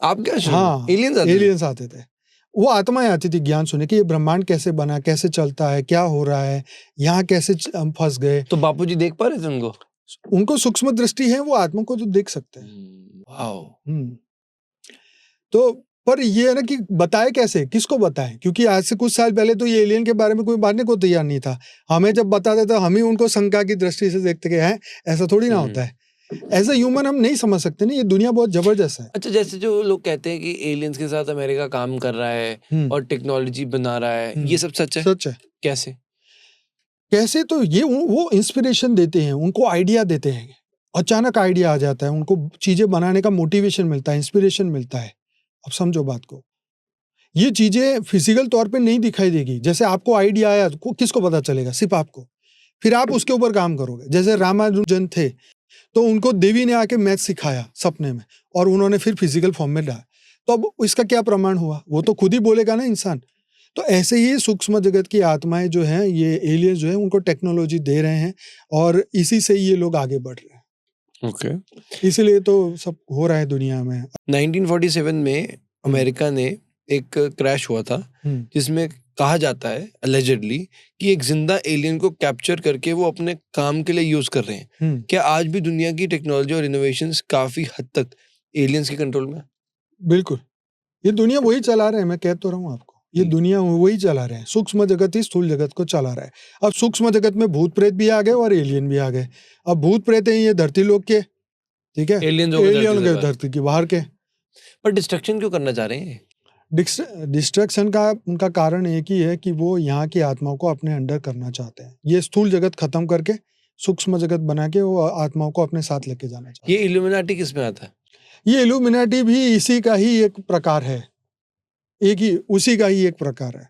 आपके आश्रम? हाँ, एलियंस आते थे। वो आत्माएं आती थी ज्ञान सुनने कि ये ब्रह्मांड कैसे बना, कैसे चलता है, क्या हो रहा है, यहाँ कैसे हम फंस गए। तो बापूजी देख पा रहे थे उनको सूक्ष्म दृष्टि है, वो आत्मा को तो देख सकते हैं। तो पर ये है ना कि बताए कैसे, किसको बताएं? क्योंकि आज से कुछ साल पहले तो ये एलियन के बारे में कोई बांटने को तैयार नहीं था। हमें जब बताते तो हम ही उनको शंका की दृष्टि से देखते कि है, ऐसा थोड़ी ना होता है। एज ए ह्यूमन हम नहीं समझ सकते ना, ये दुनिया बहुत जबरदस्त है। अच्छा, जैसे जो लोग कहते हैं कि एलियंस के साथ अमेरिका काम कर रहा है और टेक्नोलॉजी बना रहा है, ये सब सच है? सच है। कैसे? तो ये वो इंस्पिरेशन देते हैं, उनको आइडिया देते हैं, अचानक आइडिया आ जाता है, उनको चीजें बनाने का मोटिवेशन मिलता है, इंस्पिरेशन मिलता है। अब समझो बात को, ये चीजें फिजिकल तौर पे नहीं दिखाई देगी। जैसे आपको आइडिया आया, किसको पता चलेगा? सिर्फ आपको। फिर आप उसके ऊपर काम करोगे। जैसे रामानुजन थे तो उनको देवी ने आके मैथ सिखाया सपने में, और उन्होंने फिर फिजिकल फॉर्म में डाला। तो अब इसका क्या प्रमाण हुआ? वो तो खुद ही बोलेगा ना इंसान। तो ऐसे ही सूक्ष्म जगत की आत्माएं जो हैं, ये एलियंस जो हैं, उनको टेक्नोलॉजी दे रहे हैं और इसी से ये लोग आगे बढ़ रहे हैं। ओके। इसीलिए तो सब हो रहा है दुनिया में। 1947 में अमेरिका ने एक क्रैश हुआ था जिसमें कहा जाता है अलेजेडली कि एक जिंदा एलियन को कैप्चर करके वो अपने काम के लिए यूज कर रहे हैं। क्या आज भी दुनिया की टेक्नोलॉजी और इनोवेशंस काफी हद तक एलियंस के कंट्रोल में? बिल्कुल, ये दुनिया वही चला रहे हैं, मैं कह तो रहा हूँ आपको, ये दुनिया वही चला रहे हैं। सूक्ष्म जगत ही स्थूल जगत को चला रहा है। अब सूक्ष्म जगत में भूत प्रेत भी आ गए और एलियन भी आ गए। अब भूत प्रेत हैं ये धरती लोक के, ठीक है, एलियन के धरती के बाहर के। पर डिस्ट्रक्शन क्यों करना चाह रहे हैं? डिस्ट्रक्शन का उनका कारण एक ही है कि वो यहाँ की आत्माओं को अपने अंडर करना चाहते हैं। ये स्थूल जगत खत्म करके सूक्ष्म जगत बना के वो आत्माओं को अपने साथ लेके जाना चाहते हैं। ये इल्यूमिनाटी किस में आता है? ये इल्यूमिनाटी भी इसी का ही एक प्रकार है, उसी का ही एक प्रकार है।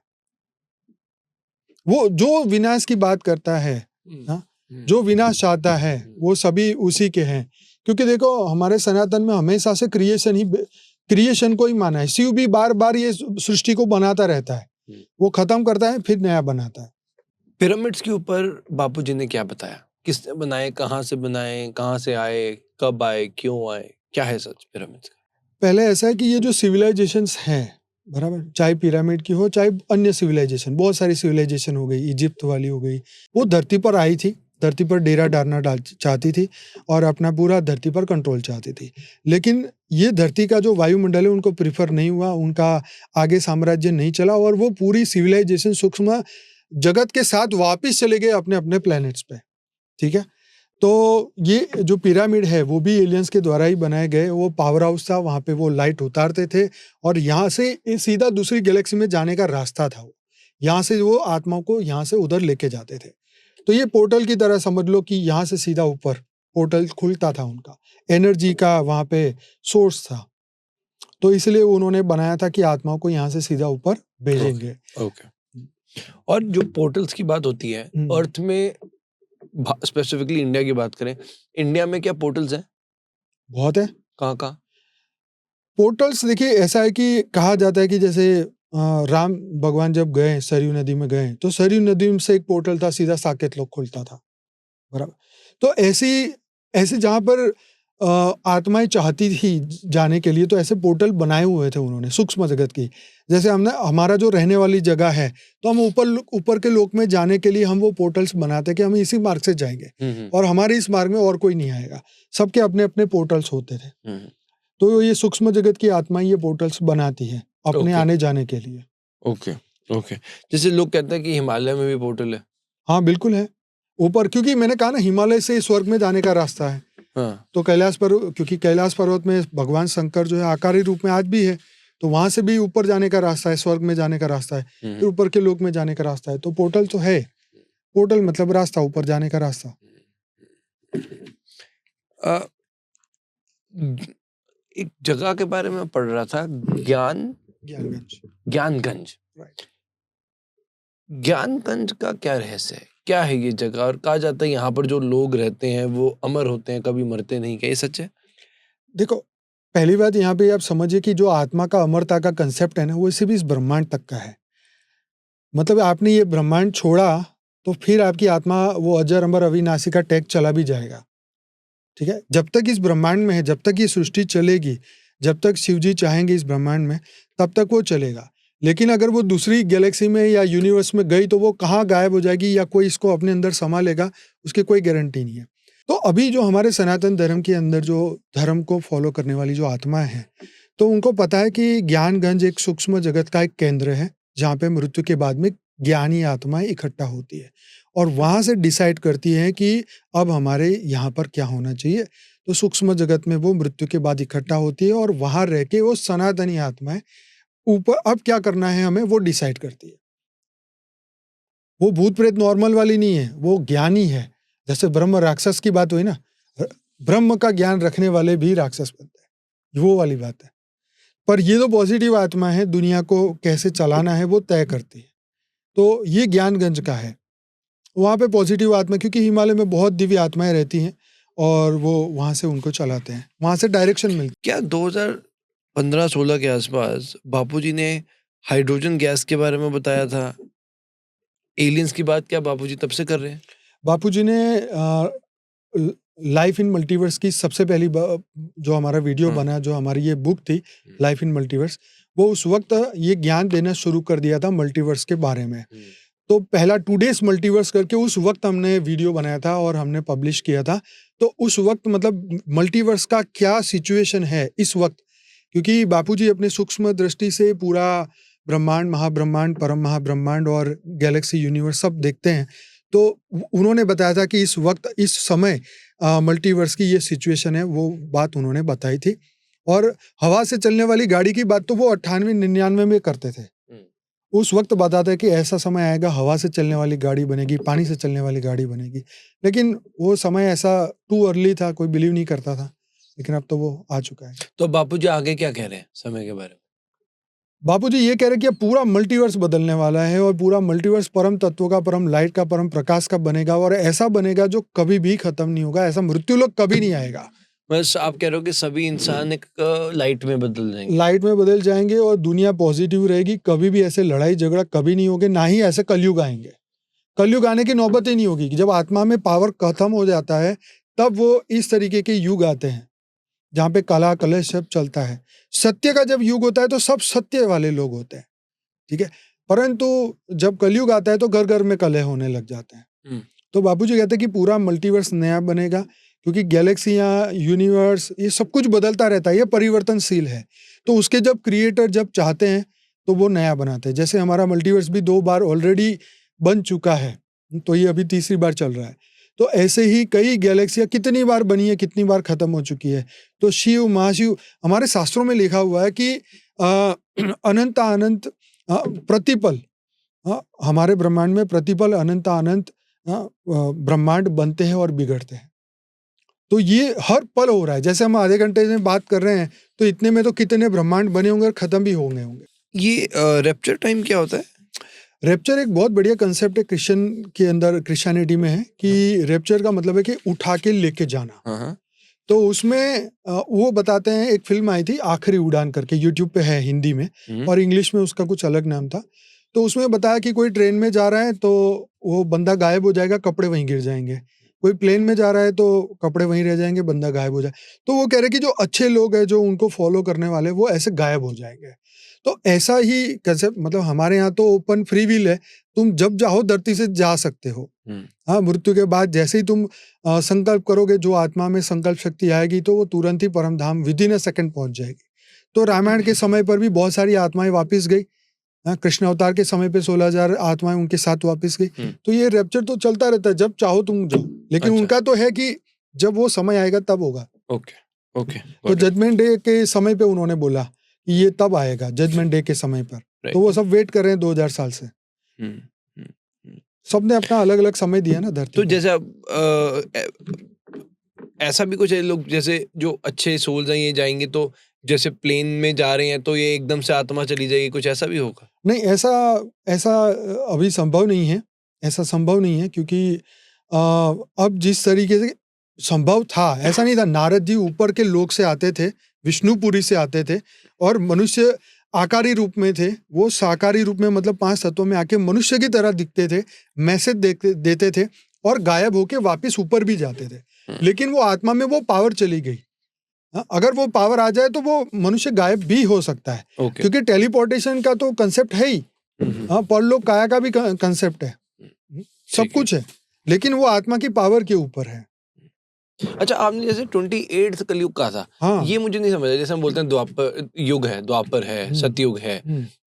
वो जो विनाश की बात करता है, जो विनाश चाहता है, वो सभी उसी के हैं। क्योंकि देखो हमारे सनातन में हमेशा से क्रिएशन को ही माना है। शिव भी बार बार ये सृष्टि को बनाता रहता है, वो खत्म करता है फिर नया बनाता है। पिरामिड्स के ऊपर बापूजी ने क्या बताया? किसने बनाए, कहाँ से बनाए, कहाँ से आए, कब आए, क्यों आए, क्या है सच पिरामिड्स का? पहले ऐसा है कि ये जो सिविलाइजेशंस हैं, बराबर, चाहे पिरामिड की हो चाहे अन्य सिविलाइजेशन, बहुत सारी सिविलाइजेशन हो गई, इजिप्ट वाली हो गई, वो धरती पर आई थी, धरती पर डेरा डालना चाहती थी और अपना पूरा धरती पर कंट्रोल चाहती थी। लेकिन ये धरती का जो वायुमंडल है उनको प्रिफर नहीं हुआ, उनका आगे साम्राज्य नहीं चला और वो पूरी सिविलाइजेशन सूक्ष्म जगत के साथ वापस चले गए अपने अपने प्लैनेट्स पे, ठीक है। तो ये जो पिरामिड है वो भी एलियंस के द्वारा ही बनाए गए। वो पावर हाउस था, वहाँ पे वो लाइट उतारते थे और यहाँ से सीधा दूसरी गैलेक्सी में जाने का रास्ता था। वो यहाँ से वो आत्माओं को यहाँ से उधर लेके जाते थे। तो ये पोर्टल की तरह समझ लो कि यहाँ से सीधा ऊपर पोर्टल खुलता था, उनका एनर्जी का वहाँ पे सोर्स था। तो इसलिए उन्होंने बनाया था कि आत्माओं को यहाँ से सीधा ऊपर भेजेंगे। ओके। और जो पोर्टल्स की बात होती है अर्थ में, स्पेसिफिकली इंडिया की बात करें, इंडिया में क्या पोर्टल्स हैं? बहुत है। कहाँ? पोर्टल्स देखिए ऐसा है कि कहा जाता है कि जैसे राम भगवान जब गए सरयू नदी में गए तो सरयू नदी से एक पोर्टल था, सीधा साकेत लोक खुलता था, बराबर। तो ऐसे जहाँ पर आत्माएं चाहती थी जाने के लिए, तो ऐसे पोर्टल बनाए हुए थे उन्होंने सूक्ष्म जगत की। जैसे हमने हमारा जो रहने वाली जगह है तो हम ऊपर के लोक में जाने के लिए हम वो पोर्टल्स बनाते कि हम इसी मार्ग से जाएंगे और हमारे इस मार्ग में और कोई नहीं आएगा। सबके अपने अपने पोर्टल्स होते थे। तो ये सूक्ष्म जगत की आत्माएं ये पोर्टल्स बनाती है अपने आने जाने के लिए। ओके। जैसे लोग कहते हैं कि हिमालय में भी पोर्टल है। हाँ बिल्कुल है ऊपर, क्योंकि मैंने कहा ना हिमालय से स्वर्ग में जाने का रास्ता है। हाँ। तो क्योंकि कैलाश पर्वत में भगवान शंकर जो है आकारी रूप में आज भी है, तो वहां से भी ऊपर जाने का रास्ता है, स्वर्ग में जाने का रास्ता है, फिर ऊपर के लोक में जाने का रास्ता है। तो पोर्टल तो है, पोर्टल मतलब रास्ता, ऊपर जाने का रास्ता। एक जगह के बारे में पढ़ रहा था, ज्ञानगंज। ज्ञानगंज का क्या रहस्य है? क्या है ये जगह? और कहा जाता है यहाँ पर जो लोग रहते हैं वो अमर होते हैं, कभी मरते नहीं। क्या ये सच है? देखो पहली बात यहाँ पे आप समझिए कि जो आत्मा का अमरता का कंसेप्ट है ना, वो सिर्फ इस ब्रह्मांड तक का है। मतलब आपने ये ब्रह्मांड छोड़ा तो फिर आपकी आत्मा वो अजर अमर अविनाशी का टैग चला भी जाएगा, ठीक है। जब तक इस ब्रह्मांड में है, जब तक ये सृष्टि चलेगी, जब तक शिव जी चाहेंगे इस ब्रह्मांड में, तब तक वो चलेगा। लेकिन अगर वो दूसरी गैलेक्सी में या यूनिवर्स में गई तो वो कहाँ गायब हो जाएगी या कोई इसको अपने अंदर समा लेगा, उसकी कोई गारंटी नहीं है। तो अभी जो हमारे सनातन धर्म के अंदर जो धर्म को फॉलो करने वाली जो आत्माएं हैं, तो उनको पता है कि ज्ञानगंज एक सूक्ष्म जगत का एक केंद्र है जहाँ पे मृत्यु के बाद में ज्ञानी आत्माएं इकट्ठा होती है और वहां से डिसाइड करती है कि अब हमारे यहाँ पर क्या होना चाहिए। तो सूक्ष्म जगत में वो मृत्यु के बाद इकट्ठा होती है और वहां रह के वो सनातनी आत्माएं ऊपर अब क्या करना है हमें वो डिसाइड करती है। वो भूत प्रेत नॉर्मल वाली नहीं है, वो ज्ञानी है। जैसे ब्रह्म राक्षस की बात हुई ना, ब्रह्म का ज्ञान रखने वाले भी राक्षस बनते हैं, वो वाली बात है। पर ये तो पॉजिटिव आत्मा है, दुनिया को कैसे चलाना है वो तय करती है। तो ये ज्ञानगंज का है, वहाँ पे पॉजिटिव आत्मा, क्योंकि हिमालय में बहुत दिव्य आत्माएं रहती हैं और वो वहाँ से उनको चलाते हैं, वहाँ से डायरेक्शन मिलती है। क्या 2015-16 के आसपास बापूजी ने हाइड्रोजन गैस के बारे में बताया था? एलियंस की बात क्या बापूजी तब से कर रहे हैं? बापूजी ने लाइफ इन मल्टीवर्स की सबसे पहली जो हमारा वीडियो बना, जो हमारी ये बुक थी लाइफ इन मल्टीवर्स, वो उस वक्त ये ज्ञान देना शुरू कर दिया था मल्टीवर्स के बारे में। तो पहला टुडेस मल्टीवर्स करके उस वक्त हमने वीडियो बनाया था और हमने पब्लिश किया था। तो उस वक्त मतलब मल्टीवर्स का क्या सिचुएशन है इस वक्त, क्योंकि बापूजी अपने सूक्ष्म दृष्टि से पूरा ब्रह्मांड, महाब्रह्मांड, परम महाब्रह्मांड और गैलेक्सी, यूनिवर्स सब देखते हैं। तो उन्होंने बताया था कि इस वक्त, इस समय मल्टीवर्स की ये सिचुएशन है, वो बात उन्होंने बताई थी। और हवा से चलने वाली गाड़ी की बात तो वो 98-99 में करते थे। उस वक्त बताते कि ऐसा समय आएगा, हवा से चलने वाली गाड़ी बनेगी, पानी से चलने वाली गाड़ी बनेगी। लेकिन वो समय ऐसा टू अर्ली था, कोई बिलीव नहीं करता था, लेकिन अब तो वो आ चुका है। तो बापूजी आगे क्या कह रहे हैं समय के बारे में? बापूजी ये कह रहे कि अब पूरा मल्टीवर्स बदलने वाला है और पूरा मल्टीवर्स परम तत्व का, परम लाइट का, परम प्रकाश का बनेगा और ऐसा बनेगा जो कभी भी खत्म नहीं होगा। ऐसा मृत्युलोक कभी नहीं आएगा। बस आप कह रहे हो कि सभी इंसान एक लाइट में बदल जाएंगे। लाइट में बदल जाएंगे और दुनिया पॉजिटिव रहेगी। कभी भी ऐसे लड़ाई झगड़ा कभी नहीं होगे, ना ही ऐसे कलयुग आएंगे। कलयुग आने की नौबत ही नहीं होगी कि जब आत्मा में पावर खत्म हो जाता है तब वो इस तरीके के युग आते हैं जहाँ पे कला कलश सब चलता है। सत्य का जब युग होता है तो सब सत्य वाले लोग होते हैं, ठीक है। परंतु जब कलयुग आता है तो घर घर में कलह होने लग जाते हैं। तो बापूजी कहते हैं कि पूरा मल्टीवर्स नया बनेगा, क्योंकि गैलेक्सियाँ, यूनिवर्स, ये सब कुछ बदलता रहता है, ये परिवर्तनशील है। तो उसके जब क्रिएटर जब चाहते हैं तो वो नया बनाते हैं। जैसे हमारा मल्टीवर्स भी 2 बार ऑलरेडी बन चुका है, तो ये अभी तीसरी बार चल रहा है। तो ऐसे ही कई गैलेक्सियाँ कितनी बार बनी है, कितनी बार खत्म हो चुकी है। तो शिव, महाशिव, हमारे शास्त्रों में लिखा हुआ है कि अनंत अनंत प्रतिपल, हमारे ब्रह्मांड में प्रतिपल अनंत अनंत ब्रह्मांड बनते हैं और बिगड़ते हैं। तो ये हर पल हो रहा है। जैसे हम आधे घंटे में बात कर रहे हैं तो इतने में तो कितने ब्रह्मांड बने होंगे और खत्म भी होंगे। ये रैप्चर टाइम क्या होता है? रैप्चर एक बहुत बढ़िया कंसेप्ट है क्रिश्चियन के अंदर, क्रिश्चियनिटी में है कि रैप्चर का मतलब है कि उठा के लेके जाना। तो उसमें वो बताते हैं, एक फिल्म आई थी आखिरी उड़ान करके, यूट्यूब पे है हिंदी में, और इंग्लिश में उसका कुछ अलग नाम था। तो उसमें बताया कि कोई ट्रेन में जा रहा है तो वो बंदा गायब हो जाएगा, कपड़े वहीं गिर जाएंगे। कोई प्लेन में जा रहा है तो कपड़े वहीं रह जाएंगे, बंदा गायब हो जाए। तो वो कह रहे कि जो अच्छे लोग हैं, जो उनको फॉलो करने वाले, वो ऐसे गायब हो जाएंगे। तो ऐसा ही कंसेप्ट, मतलब हमारे यहाँ तो ओपन फ्री विल है, तुम जब चाहो धरती से जा सकते हो। हाँ, मृत्यु के बाद जैसे ही तुम संकल्प करोगे, जो आत्मा में संकल्प शक्ति आएगी तो वो तुरंत ही परम धाम विदिन अ सेकंड पहुंच जाएगी। तो रामायण के समय पर भी बहुत सारी आत्माएं वापस गई। कृष्ण अवतार के समय पे 16,000 आत्माएं उनके साथ वापस गई। तो ये रैप्चर तो चलता रहता है, जब चाहो तुम जाओ। लेकिन उनका तो है कि जब वो समय आएगा तब होगा। ओके। तो जजमेंट डे के समय पे उन्होंने बोला कि ये तब आएगा, जजमेंट डे के समय पर। तो वो सब वेट कर रहे हैं 2000 साल से। सबने अपना अलग अलग समय दिया ना धरती। तो जैसे ऐसा भी कुछ है, लोग जैसे जो अच्छे सोल्स हैं ये जाएंगे, तो जैसे प्लेन में जा रहे हैं तो ये एकदम से आत्मा चली जाएगी, कुछ ऐसा भी होगा? नहीं, ऐसा अभी संभव नहीं है। ऐसा संभव नहीं है क्योंकि अब जिस तरीके से संभव था, ऐसा नहीं था। नारद जी ऊपर के लोक से आते थे, विष्णुपुरी से आते थे और मनुष्य आकारी रूप में थे। वो साकारी रूप में, मतलब 5 तत्वों में आके मनुष्य की तरह दिखते थे, मैसेज देते थे और गायब होके वापस ऊपर भी जाते थे। लेकिन वो आत्मा में वो पावर चली गई। अगर वो पावर आ जाए तो वो मनुष्य गायब भी हो सकता है। क्योंकि टेलीपोर्टेशन का तो कंसेप्ट है ही, परलोक काया का भी कंसेप्ट है, सब कुछ है, लेकिन वो आत्मा की पावर के ऊपर है। अच्छा, आपने जैसे 28th कलयुग कहा था। हाँ। ये मुझे नहीं समझा। जैसे हम बोलते हैं द्वापर युग है, द्वापर है, सतयुग है,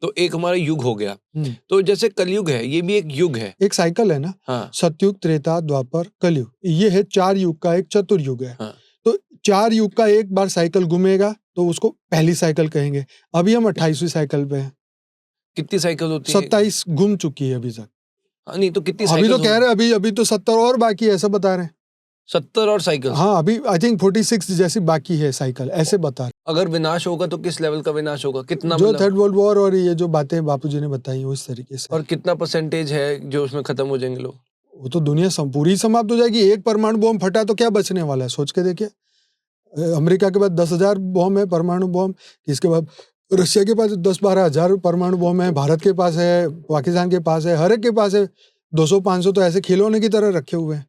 तो एक हमारा युग हो गया। तो जैसे कलयुग है, ये भी एक युग है, एक साइकिल है ना। हाँ। सतयुग, त्रेता, द्वापर, कलयुग, ये है 4 युग का एक चतुर्युग है। हाँ। तो 4 युग का एक बार साइकिल घूमेगा तो उसको पहली साइकिल कहेंगे। अभी हम 28वीं साइकिल पे हैं। कितनी साइकिल होती है? 27 घूम चुकी है अभी तक। नहीं तो कितनी अभी तो कह रहे अभी तो 70 और बाकी है, ऐसा बता रहे हैं। 70 और साइकिल? हाँ, अभी आई थिंक 46 जैसी बाकी है साइकिल, ऐसे बता रहे। अगर विनाश होगा तो किस लेवल का विनाश होगा? कितना? जो थर्ड वर्ल्ड वॉर और ये जो बातें बापूजी ने बताई उस तरीके से। और कितना परसेंटेज है जो उसमें खत्म हो जाएंगे लोग? वो तो दुनिया पूरी समाप्त हो जाएगी। एक परमाणु बम फटा तो क्या बचने वाला है, सोच के देखिए। अमेरिका के पास 10,000 बम है, परमाणु बम। इसके बाद रशिया के पास 10-12 हजार परमाणु बम है, भारत के पास है, पाकिस्तान के पास है, हर एक के पास है। 200-500 तो ऐसे खिलौने की तरह रखे हुए हैं।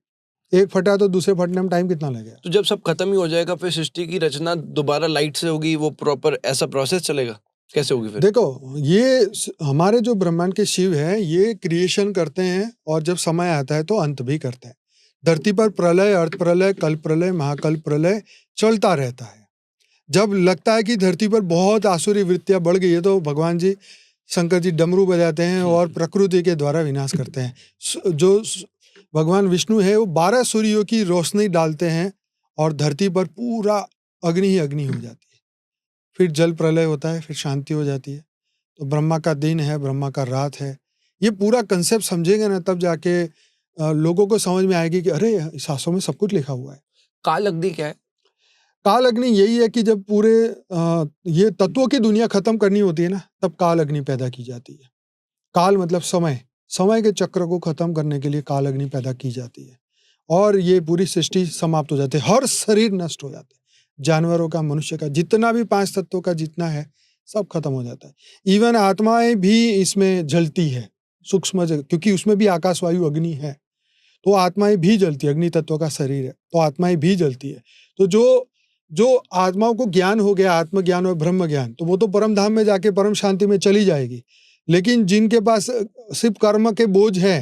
एक फटा तो दूसरे फटने में टाइम कितना लगेगा? तो जब सब खत्म ही हो जाएगा फिर सृष्टि की रचना दोबारा लाइट से होगी, वो प्रॉपर ऐसा प्रोसेस चलेगा? कैसे होगी फिर? देखो, ये हमारे जो ब्रह्मांड के शिव है, ये क्रिएशन करते हैं और जब समय आता है तो अंत भी करते हैं। धरती पर प्रलय, अर्थ प्रलय, कल्प प्रलय, महाकल्प प्रलय चलता रहता है। जब लगता है कि धरती पर बहुत आसुरी वृत्तियां बढ़ गई है तो भगवान जी शंकर जी डमरू बजाते हैं और प्रकृति के द्वारा विनाश करते हैं। भगवान विष्णु है वो 12 सूर्यों की रोशनी डालते हैं और धरती पर पूरा अग्नि ही अग्नि हो जाती है। फिर जल प्रलय होता है, फिर शांति हो जाती है। तो ब्रह्मा का दिन है, ब्रह्मा का रात है। ये पूरा कंसेप्ट समझेंगे ना तब जाके लोगों को समझ में आएगी कि अरे शास्त्रों में सब कुछ लिखा हुआ है। काल अग्नि क्या है? काल अग्नि यही है कि जब पूरे ये तत्वों की दुनिया खत्म करनी होती है ना, तब काल अग्नि पैदा की जाती है। काल मतलब समय, समय के चक्र को खत्म करने के लिए काल अग्नि पैदा की जाती है और ये पूरी सृष्टि समाप्त हो जाती है। हर शरीर नष्ट हो जाता है, जानवरों का, मनुष्य का, जितना भी 5 तत्वों का जितना है सब खत्म हो जाता है। इवन आत्माएं भी इसमें जलती है सूक्ष्म, क्योंकि उसमें भी आकाश वायु अग्नि है, तो आत्माएं भी जलती है। अग्नि तत्व का शरीर है तो आत्माएं भी जलती है। तो जो आत्माओं को ज्ञान हो गया, आत्मज्ञान और ब्रह्म ज्ञान, तो वो तो परम धाम में जाके परम शांति में चली जाएगी। लेकिन जिनके पास सिर्फ कर्म के बोझ है,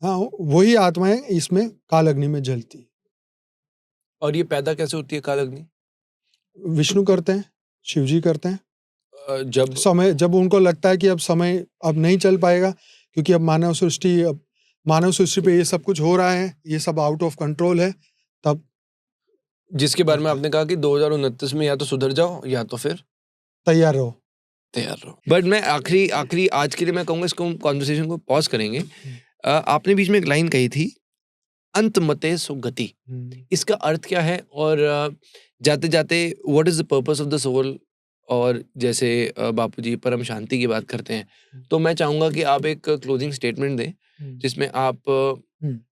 हाँ, वही आत्माएं इसमें काल अग्नि में जलती है। और ये पैदा कैसे होती है काल अग्नि? विष्णु करते हैं, शिव जी करते हैं। जब उनको लगता है कि अब समय अब नहीं चल पाएगा, क्योंकि अब मानव सृष्टि पे ये सब कुछ हो रहा है, ये सब आउट ऑफ कंट्रोल है, तब जिसके बारे में आपने कहा कि 2029 में या तो सुधर जाओ या तो फिर तैयार रहो। बट मैं आखिरी आज के लिए मैं कहूँगा इसको कॉन्वर्सेशन को पॉज करेंगे। आपने बीच में एक लाइन कही थी, अंत मते सो गति। इसका अर्थ क्या है? और जाते जाते what is the purpose of the soul? और जैसे बापूजी परम शांति की बात करते हैं, तो मैं चाहूंगा कि आप एक क्लोजिंग स्टेटमेंट दें जिसमें आप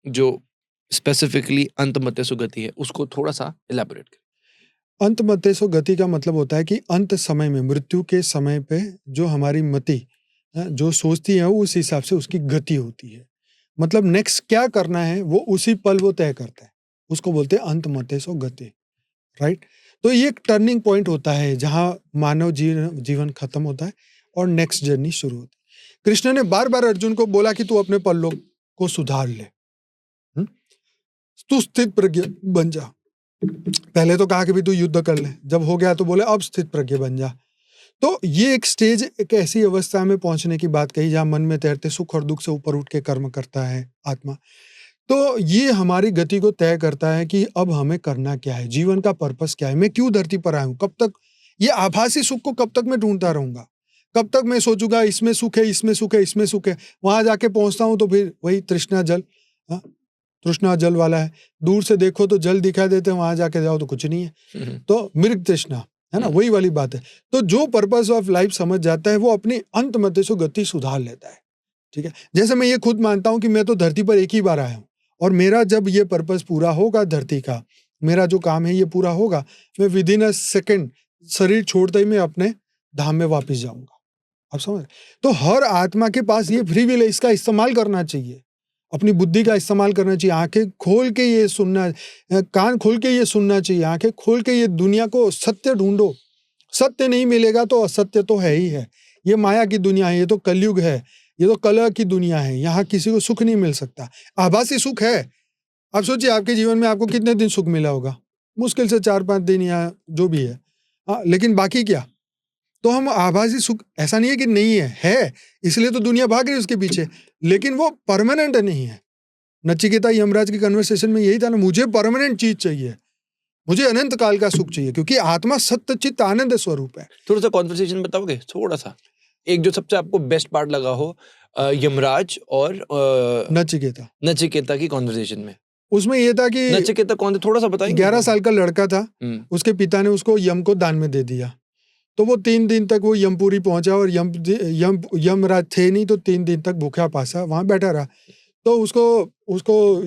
जो स्पेसिफिकली अंत मते सो गति है उसको थोड़ा सा इलैबोरेट करें। अंत मते सो गति का मतलब होता है कि अंत समय में, मृत्यु के समय पे जो हमारी मति जो सोचती है उस हिसाब से उसकी गति होती है। मतलब नेक्स्ट क्या करना है वो उसी पल वो तय करता है, उसको बोलते हैं अंत मते सो गति, राइट। तो ये एक टर्निंग पॉइंट होता है जहां मानव जीवन खत्म होता है और नेक्स्ट जर्नी शुरू होती है। कृष्ण ने बार बार अर्जुन को बोला कि तू अपने पल्लों को सुधार ले, तू स्थित प्रज्ञ बन जा। पहले तो कहा कि भी तू युद्ध कर ले, जब हो गया तो बोले अब स्थित प्रज्ञ बन जा। तो ये एक स्टेज, एक ऐसी अवस्था में पहुंचने की बात कही जहां मन में तैरते सुख और दुख से ऊपर उठ के कर्म करता है आत्मा। तो ये हमारी गति को तय करता है कि अब हमें करना क्या है, जीवन का पर्पस क्या है, मैं क्यों धरती पर आया हूं, कब तक ये आभासी सुख को कब तक मैं ढूंढता रहूंगा, कब तक मैं सोचूंगा इसमें सुख है, इसमें सुख है, इसमें सुख है। वहां जाके पहुंचता हूं तो फिर वही तृष्णा जल, तृष्णा जल वाला है। दूर से देखो तो जल दिखाई देते हैं, वहां जाके जाओ तो कुछ नहीं है, तो मृग तृष्णा है ना, वही वाली बात है। तो जो पर्पस ऑफ लाइफ समझ जाता है वो अपनी अंत मते से गति सुधार लेता है, ठीक है। जैसे मैं ये खुद मानता हूं कि मैं तो धरती पर एक ही बार आया हूं और मेरा जब ये पर्पस पूरा होगा धरती का, मेरा जो काम है ये पूरा होगा, मैं विदिन अ सेकेंड शरीर छोड़ते ही मैं अपने धाम में वापस जाऊंगा। आप समझ? तो हर आत्मा के पास ये फ्री विल है, इसका इस्तेमाल करना चाहिए, अपनी बुद्धि का इस्तेमाल करना चाहिए। आंखें खोल के ये सुनना, कान खोल के ये सुनना चाहिए, आंखें खोल के ये दुनिया को सत्य ढूंढो। सत्य नहीं मिलेगा तो असत्य तो है ही है। ये माया की दुनिया है, ये तो कलयुग है, ये तो कलह की दुनिया है, यहाँ किसी को सुख नहीं मिल सकता। आभासी सुख है। आप सोचिए आपके जीवन में आपको कितने दिन सुख मिला होगा, मुश्किल से 4-5 दिन या जो भी है, लेकिन बाकी क्या? तो हम आभासी सुख, ऐसा नहीं है कि नहीं है, इसलिए तो दुनिया भाग रही है उसके पीछे, लेकिन वो परमानेंट नहीं है। नचिकेता यमराज की कन्वर्सेशन में यही था ना, मुझे परमानेंट चीज चाहिए, मुझे अनंत काल का सुख चाहिए, क्योंकि आत्मा सत्य चित्त आनंद स्वरूप है। थोड़ा सा कॉन्वर्सेशन बताओगे, थोड़ा सा एक जो सबसे आपको बेस्ट पार्ट लगा हो यमराज और नचिकेता की कॉन्वर्सेशन में? उसमें ये था कि नचिकेता कौन था, थोड़ा सा बताइए। 11 साल का लड़का था, उसके पिता ने उसको यम को दान में दे दिया, तो वो 3 दिन तक वो यमपुरी पहुंचा और यमराज थे नहीं, तो 3 दिन तक भूखा पासा वहां बैठा रहा। तो उसको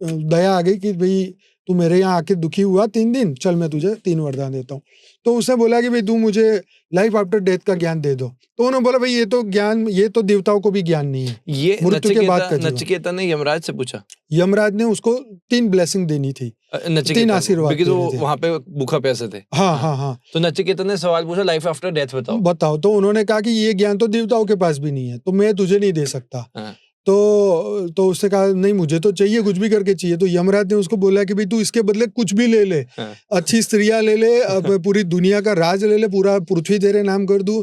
दया आ गई कि भाई तू मेरे यहाँ आके दुखी हुआ 3 दिन, चल मैं तुझे 3 वरदान देता हूँ। तो उसने बोला कि भाई तू मुझे लाइफ आफ्टर डेथ का ज्ञान दे दो। तो उन्होंने बोला भाई ये तो ज्ञान, ये तो देवताओं को भी ज्ञान नहीं है, ये मृत्यु के बाद का जीवन। नचिकेता ने यमराज से पूछा, यमराज ने उसको 3 ब्लेसिंग देनी थी, 3 आशीर्वाद क्योंकि वो देने थे। वहां पे भूखा प्यासे थे। हाँ। तो नचिकेता ने सवाल पूछा लाइफ आफ्टर डेथ बताओ। तो उन्होंने कहा कि ये ज्ञान तो देवताओं के पास भी नहीं है, तो मैं तुझे नहीं दे सकता। हाँ। तो उसने कहा नहीं, मुझे तो चाहिए, कुछ भी करके चाहिए। तो यमराज ने उसको बोला कि भाई तू इसके बदले कुछ भी ले ले, हाँ। अच्छी स्त्रियां ले ले, अब पूरी दुनिया का राज ले ले, पूरा पृथ्वी तेरे नाम कर दूं,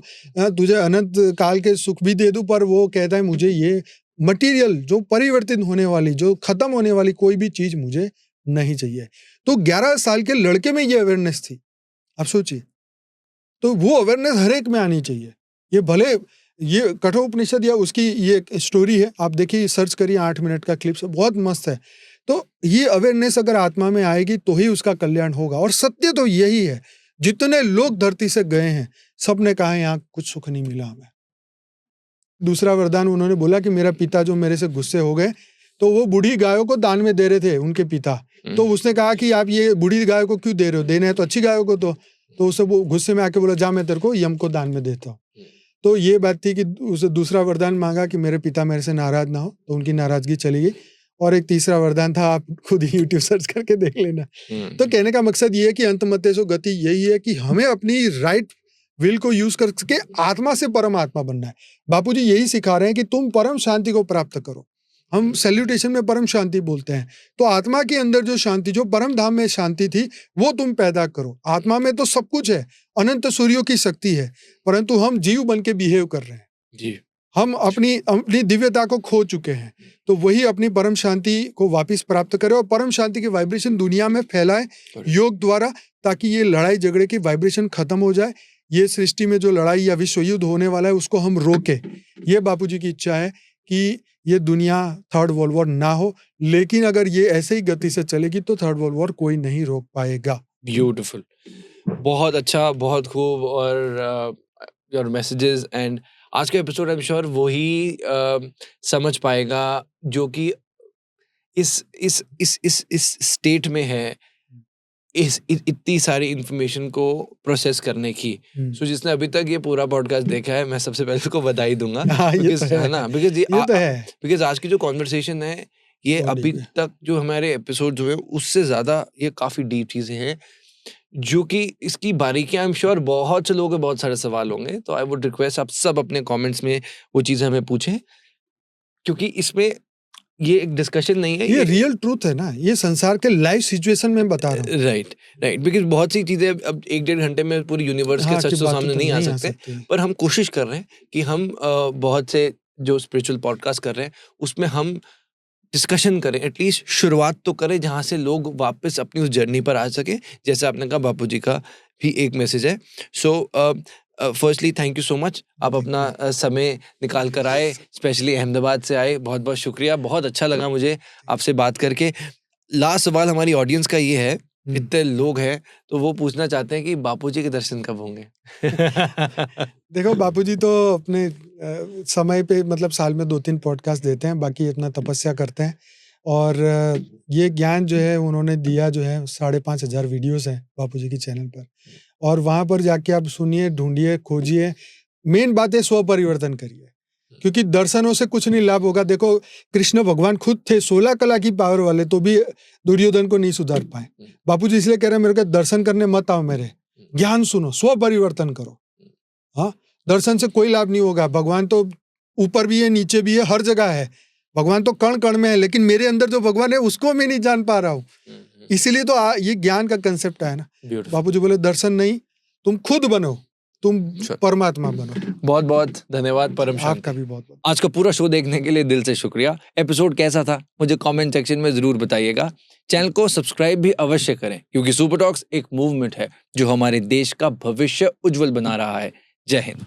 तुझे अनंत काल के सुख भी दे दूं, पर वो कहता है मुझे ये मटेरियल जो परिवर्तित होने वाली, जो खत्म होने वाली कोई भी चीज मुझे नहीं चाहिए। तो 11 साल के लड़के में ये अवेयरनेस थी, आप सोचिए। तो वो अवेयरनेस हर एक में आनी चाहिए। ये भले ये कठोपनिषद या उसकी ये एक स्टोरी है, आप देखिए, सर्च करिए, 8 मिनट का क्लिप, बहुत मस्त है। तो ये अवेयरनेस अगर आत्मा में आएगी तो ही उसका कल्याण होगा। और सत्य तो यही है, जितने लोग धरती से गए हैं सबने कहा यहाँ कुछ सुख नहीं मिला हमें। दूसरा वरदान उन्होंने बोला कि मेरा पिता जो मेरे से गुस्से हो गए, तो वो बूढ़ी गायों को दान में दे रहे थे उनके पिता। तो उसने कहा कि आप ये बूढ़ी गायों को क्यों दे रहे हो, देना है तो अच्छी गायों को। तो उसे वो गुस्से में आके बोला जा मैं तेरे को यम को दान में देता हूँ। तो ये बात थी कि उसे दूसरा वरदान मांगा कि मेरे पिता मेरे से नाराज ना हो, तो उनकी नाराजगी चली गई। और एक तीसरा वरदान था, आप खुद ही यूट्यूब सर्च करके देख लेना। तो कहने का मकसद ये है कि अंतमतेसो गति यही है कि हमें अपनी राइट विल को यूज करके आत्मा से परमात्मा बनना है। बापूजी यही सिखा रहे हैं कि तुम परम शांति को प्राप्त करो। हम सैल्यूटेशन में परम शांति बोलते हैं, तो आत्मा के अंदर जो शांति, जो परम धाम में शांति थी, वो तुम पैदा करो। आत्मा में तो सब कुछ है, अनंत सूर्यों की शक्ति है, परंतु हम जीव बन के बिहेव कर रहे हैं जी। हम अपनी दिव्यता को खो चुके हैं। तो वही अपनी परम शांति को वापस प्राप्त करें और परम शांति की वाइब्रेशन दुनिया में फैलाए योग द्वारा, ताकि ये लड़ाई झगड़े की वाइब्रेशन खत्म हो जाए। ये सृष्टि में जो लड़ाई या विश्व युद्ध होने वाला है उसको हम रोके। ये बापूजी की इच्छा है कि ये दुनिया थर्ड वर्ल्ड वॉर ना हो, लेकिन अगर ये ऐसे ही गति से चलेगी तो थर्ड वर्ल्ड वॉर कोई नहीं रोक पाएगा। ब्यूटीफुल, बहुत अच्छा, बहुत खूब। और योर मैसेजेस एंड आज का एपिसोड आई एम श्योर वो ही समझ पाएगा जो कि इस स्टेट में है, इतनी सारी इंफॉर्मेशन को प्रोसेस करने की। सो जिसने अभी तक ये पूरा पॉडकास्ट देखा है, मैं सबसे पहले उसको बधाई दूंगा, है ना, बिकॉज आज की जो कॉन्वर्सेशन है ये अभी तक जो हमारे एपिसोड हुए उससे ज्यादा ये काफी डीप चीजें हैं, जो कि इसकी बारीकियां आई एम श्योर बहुत से लोगों के बहुत सारे सवाल होंगे। तो आई वुड रिक्वेस्ट आप सब अपने कमेंट्स में वो चीजें हमें पूछें, क्योंकि इसमें ये एक डिस्कशन नहीं है, ये रियल ट्रूथ है ना, ये संसार के लाइव सिचुएशन में बता रहा हूँ। राइट, बिकॉज बहुत सी चीजें अब 1-1.5 घंटे में पूरी यूनिवर्स के सच तो सामने नहीं आ सकते, पर हम कोशिश कर रहे हैं कि हम बहुत से जो स्पिरिचुअल पॉडकास्ट कर रहे हैं उसमें हम डिस्कशन करें, एटलीस्ट शुरुआत तो करें जहाँ से लोग वापस अपनी उस जर्नी पर आ सके। जैसे आपने कहा, बापूजी का भी एक मैसेज है। So firstly thank you so much, आप अपना समय निकाल कर आए, स्पेशली अहमदाबाद से आए, बहुत बहुत शुक्रिया। बहुत अच्छा लगा मुझे आपसे बात करके। लास्ट सवाल हमारी ऑडियंस का ये है, इतने लोग हैं तो वो पूछना चाहते हैं कि बापूजी के दर्शन कब होंगे? देखो, बापूजी तो अपने समय पे, मतलब साल में 2-3 पॉडकास्ट देते हैं, बाकी अपना तपस्या करते हैं। और ये ज्ञान जो है उन्होंने दिया, जो है 5,500 वीडियोस हैं बापूजी की चैनल पर, और वहाँ पर जाके आप सुनिए, ढूंढिए, खोजिए। मेन बात है स्व परिवर्तन करिए, क्योंकि दर्शनों से कुछ नहीं लाभ होगा। देखो, कृष्ण भगवान खुद थे 16 कला की पावर वाले, तो भी दुर्योधन को नहीं सुधार पाए। बापूजी इसलिए कह रहे हैं मेरे को दर्शन करने मत आओ, मेरे ज्ञान सुनो, स्व परिवर्तन करो। हाँ, दर्शन से कोई लाभ नहीं होगा। भगवान तो ऊपर भी है, नीचे भी है, हर जगह है। भगवान तो कण कण में है, लेकिन मेरे अंदर जो भगवान है उसको मैं नहीं जान पा रहा हूँ। इसीलिए तो ये ज्ञान का कंसेप्ट है ना। बापूजी बोले दर्शन नहीं, तुम खुद बनो, तुम परमात्मा बनो। बहुत बहुत धन्यवाद परम शांति। आपका भी बहुत बहुत। आज का पूरा शो देखने के लिए दिल से शुक्रिया। एपिसोड कैसा था मुझे कमेंट सेक्शन में जरूर बताइएगा। चैनल को सब्सक्राइब भी अवश्य करें, क्योंकि सुपर टॉक्स एक मूवमेंट है जो हमारे देश का भविष्य उज्जवल बना रहा है। जय हिंद।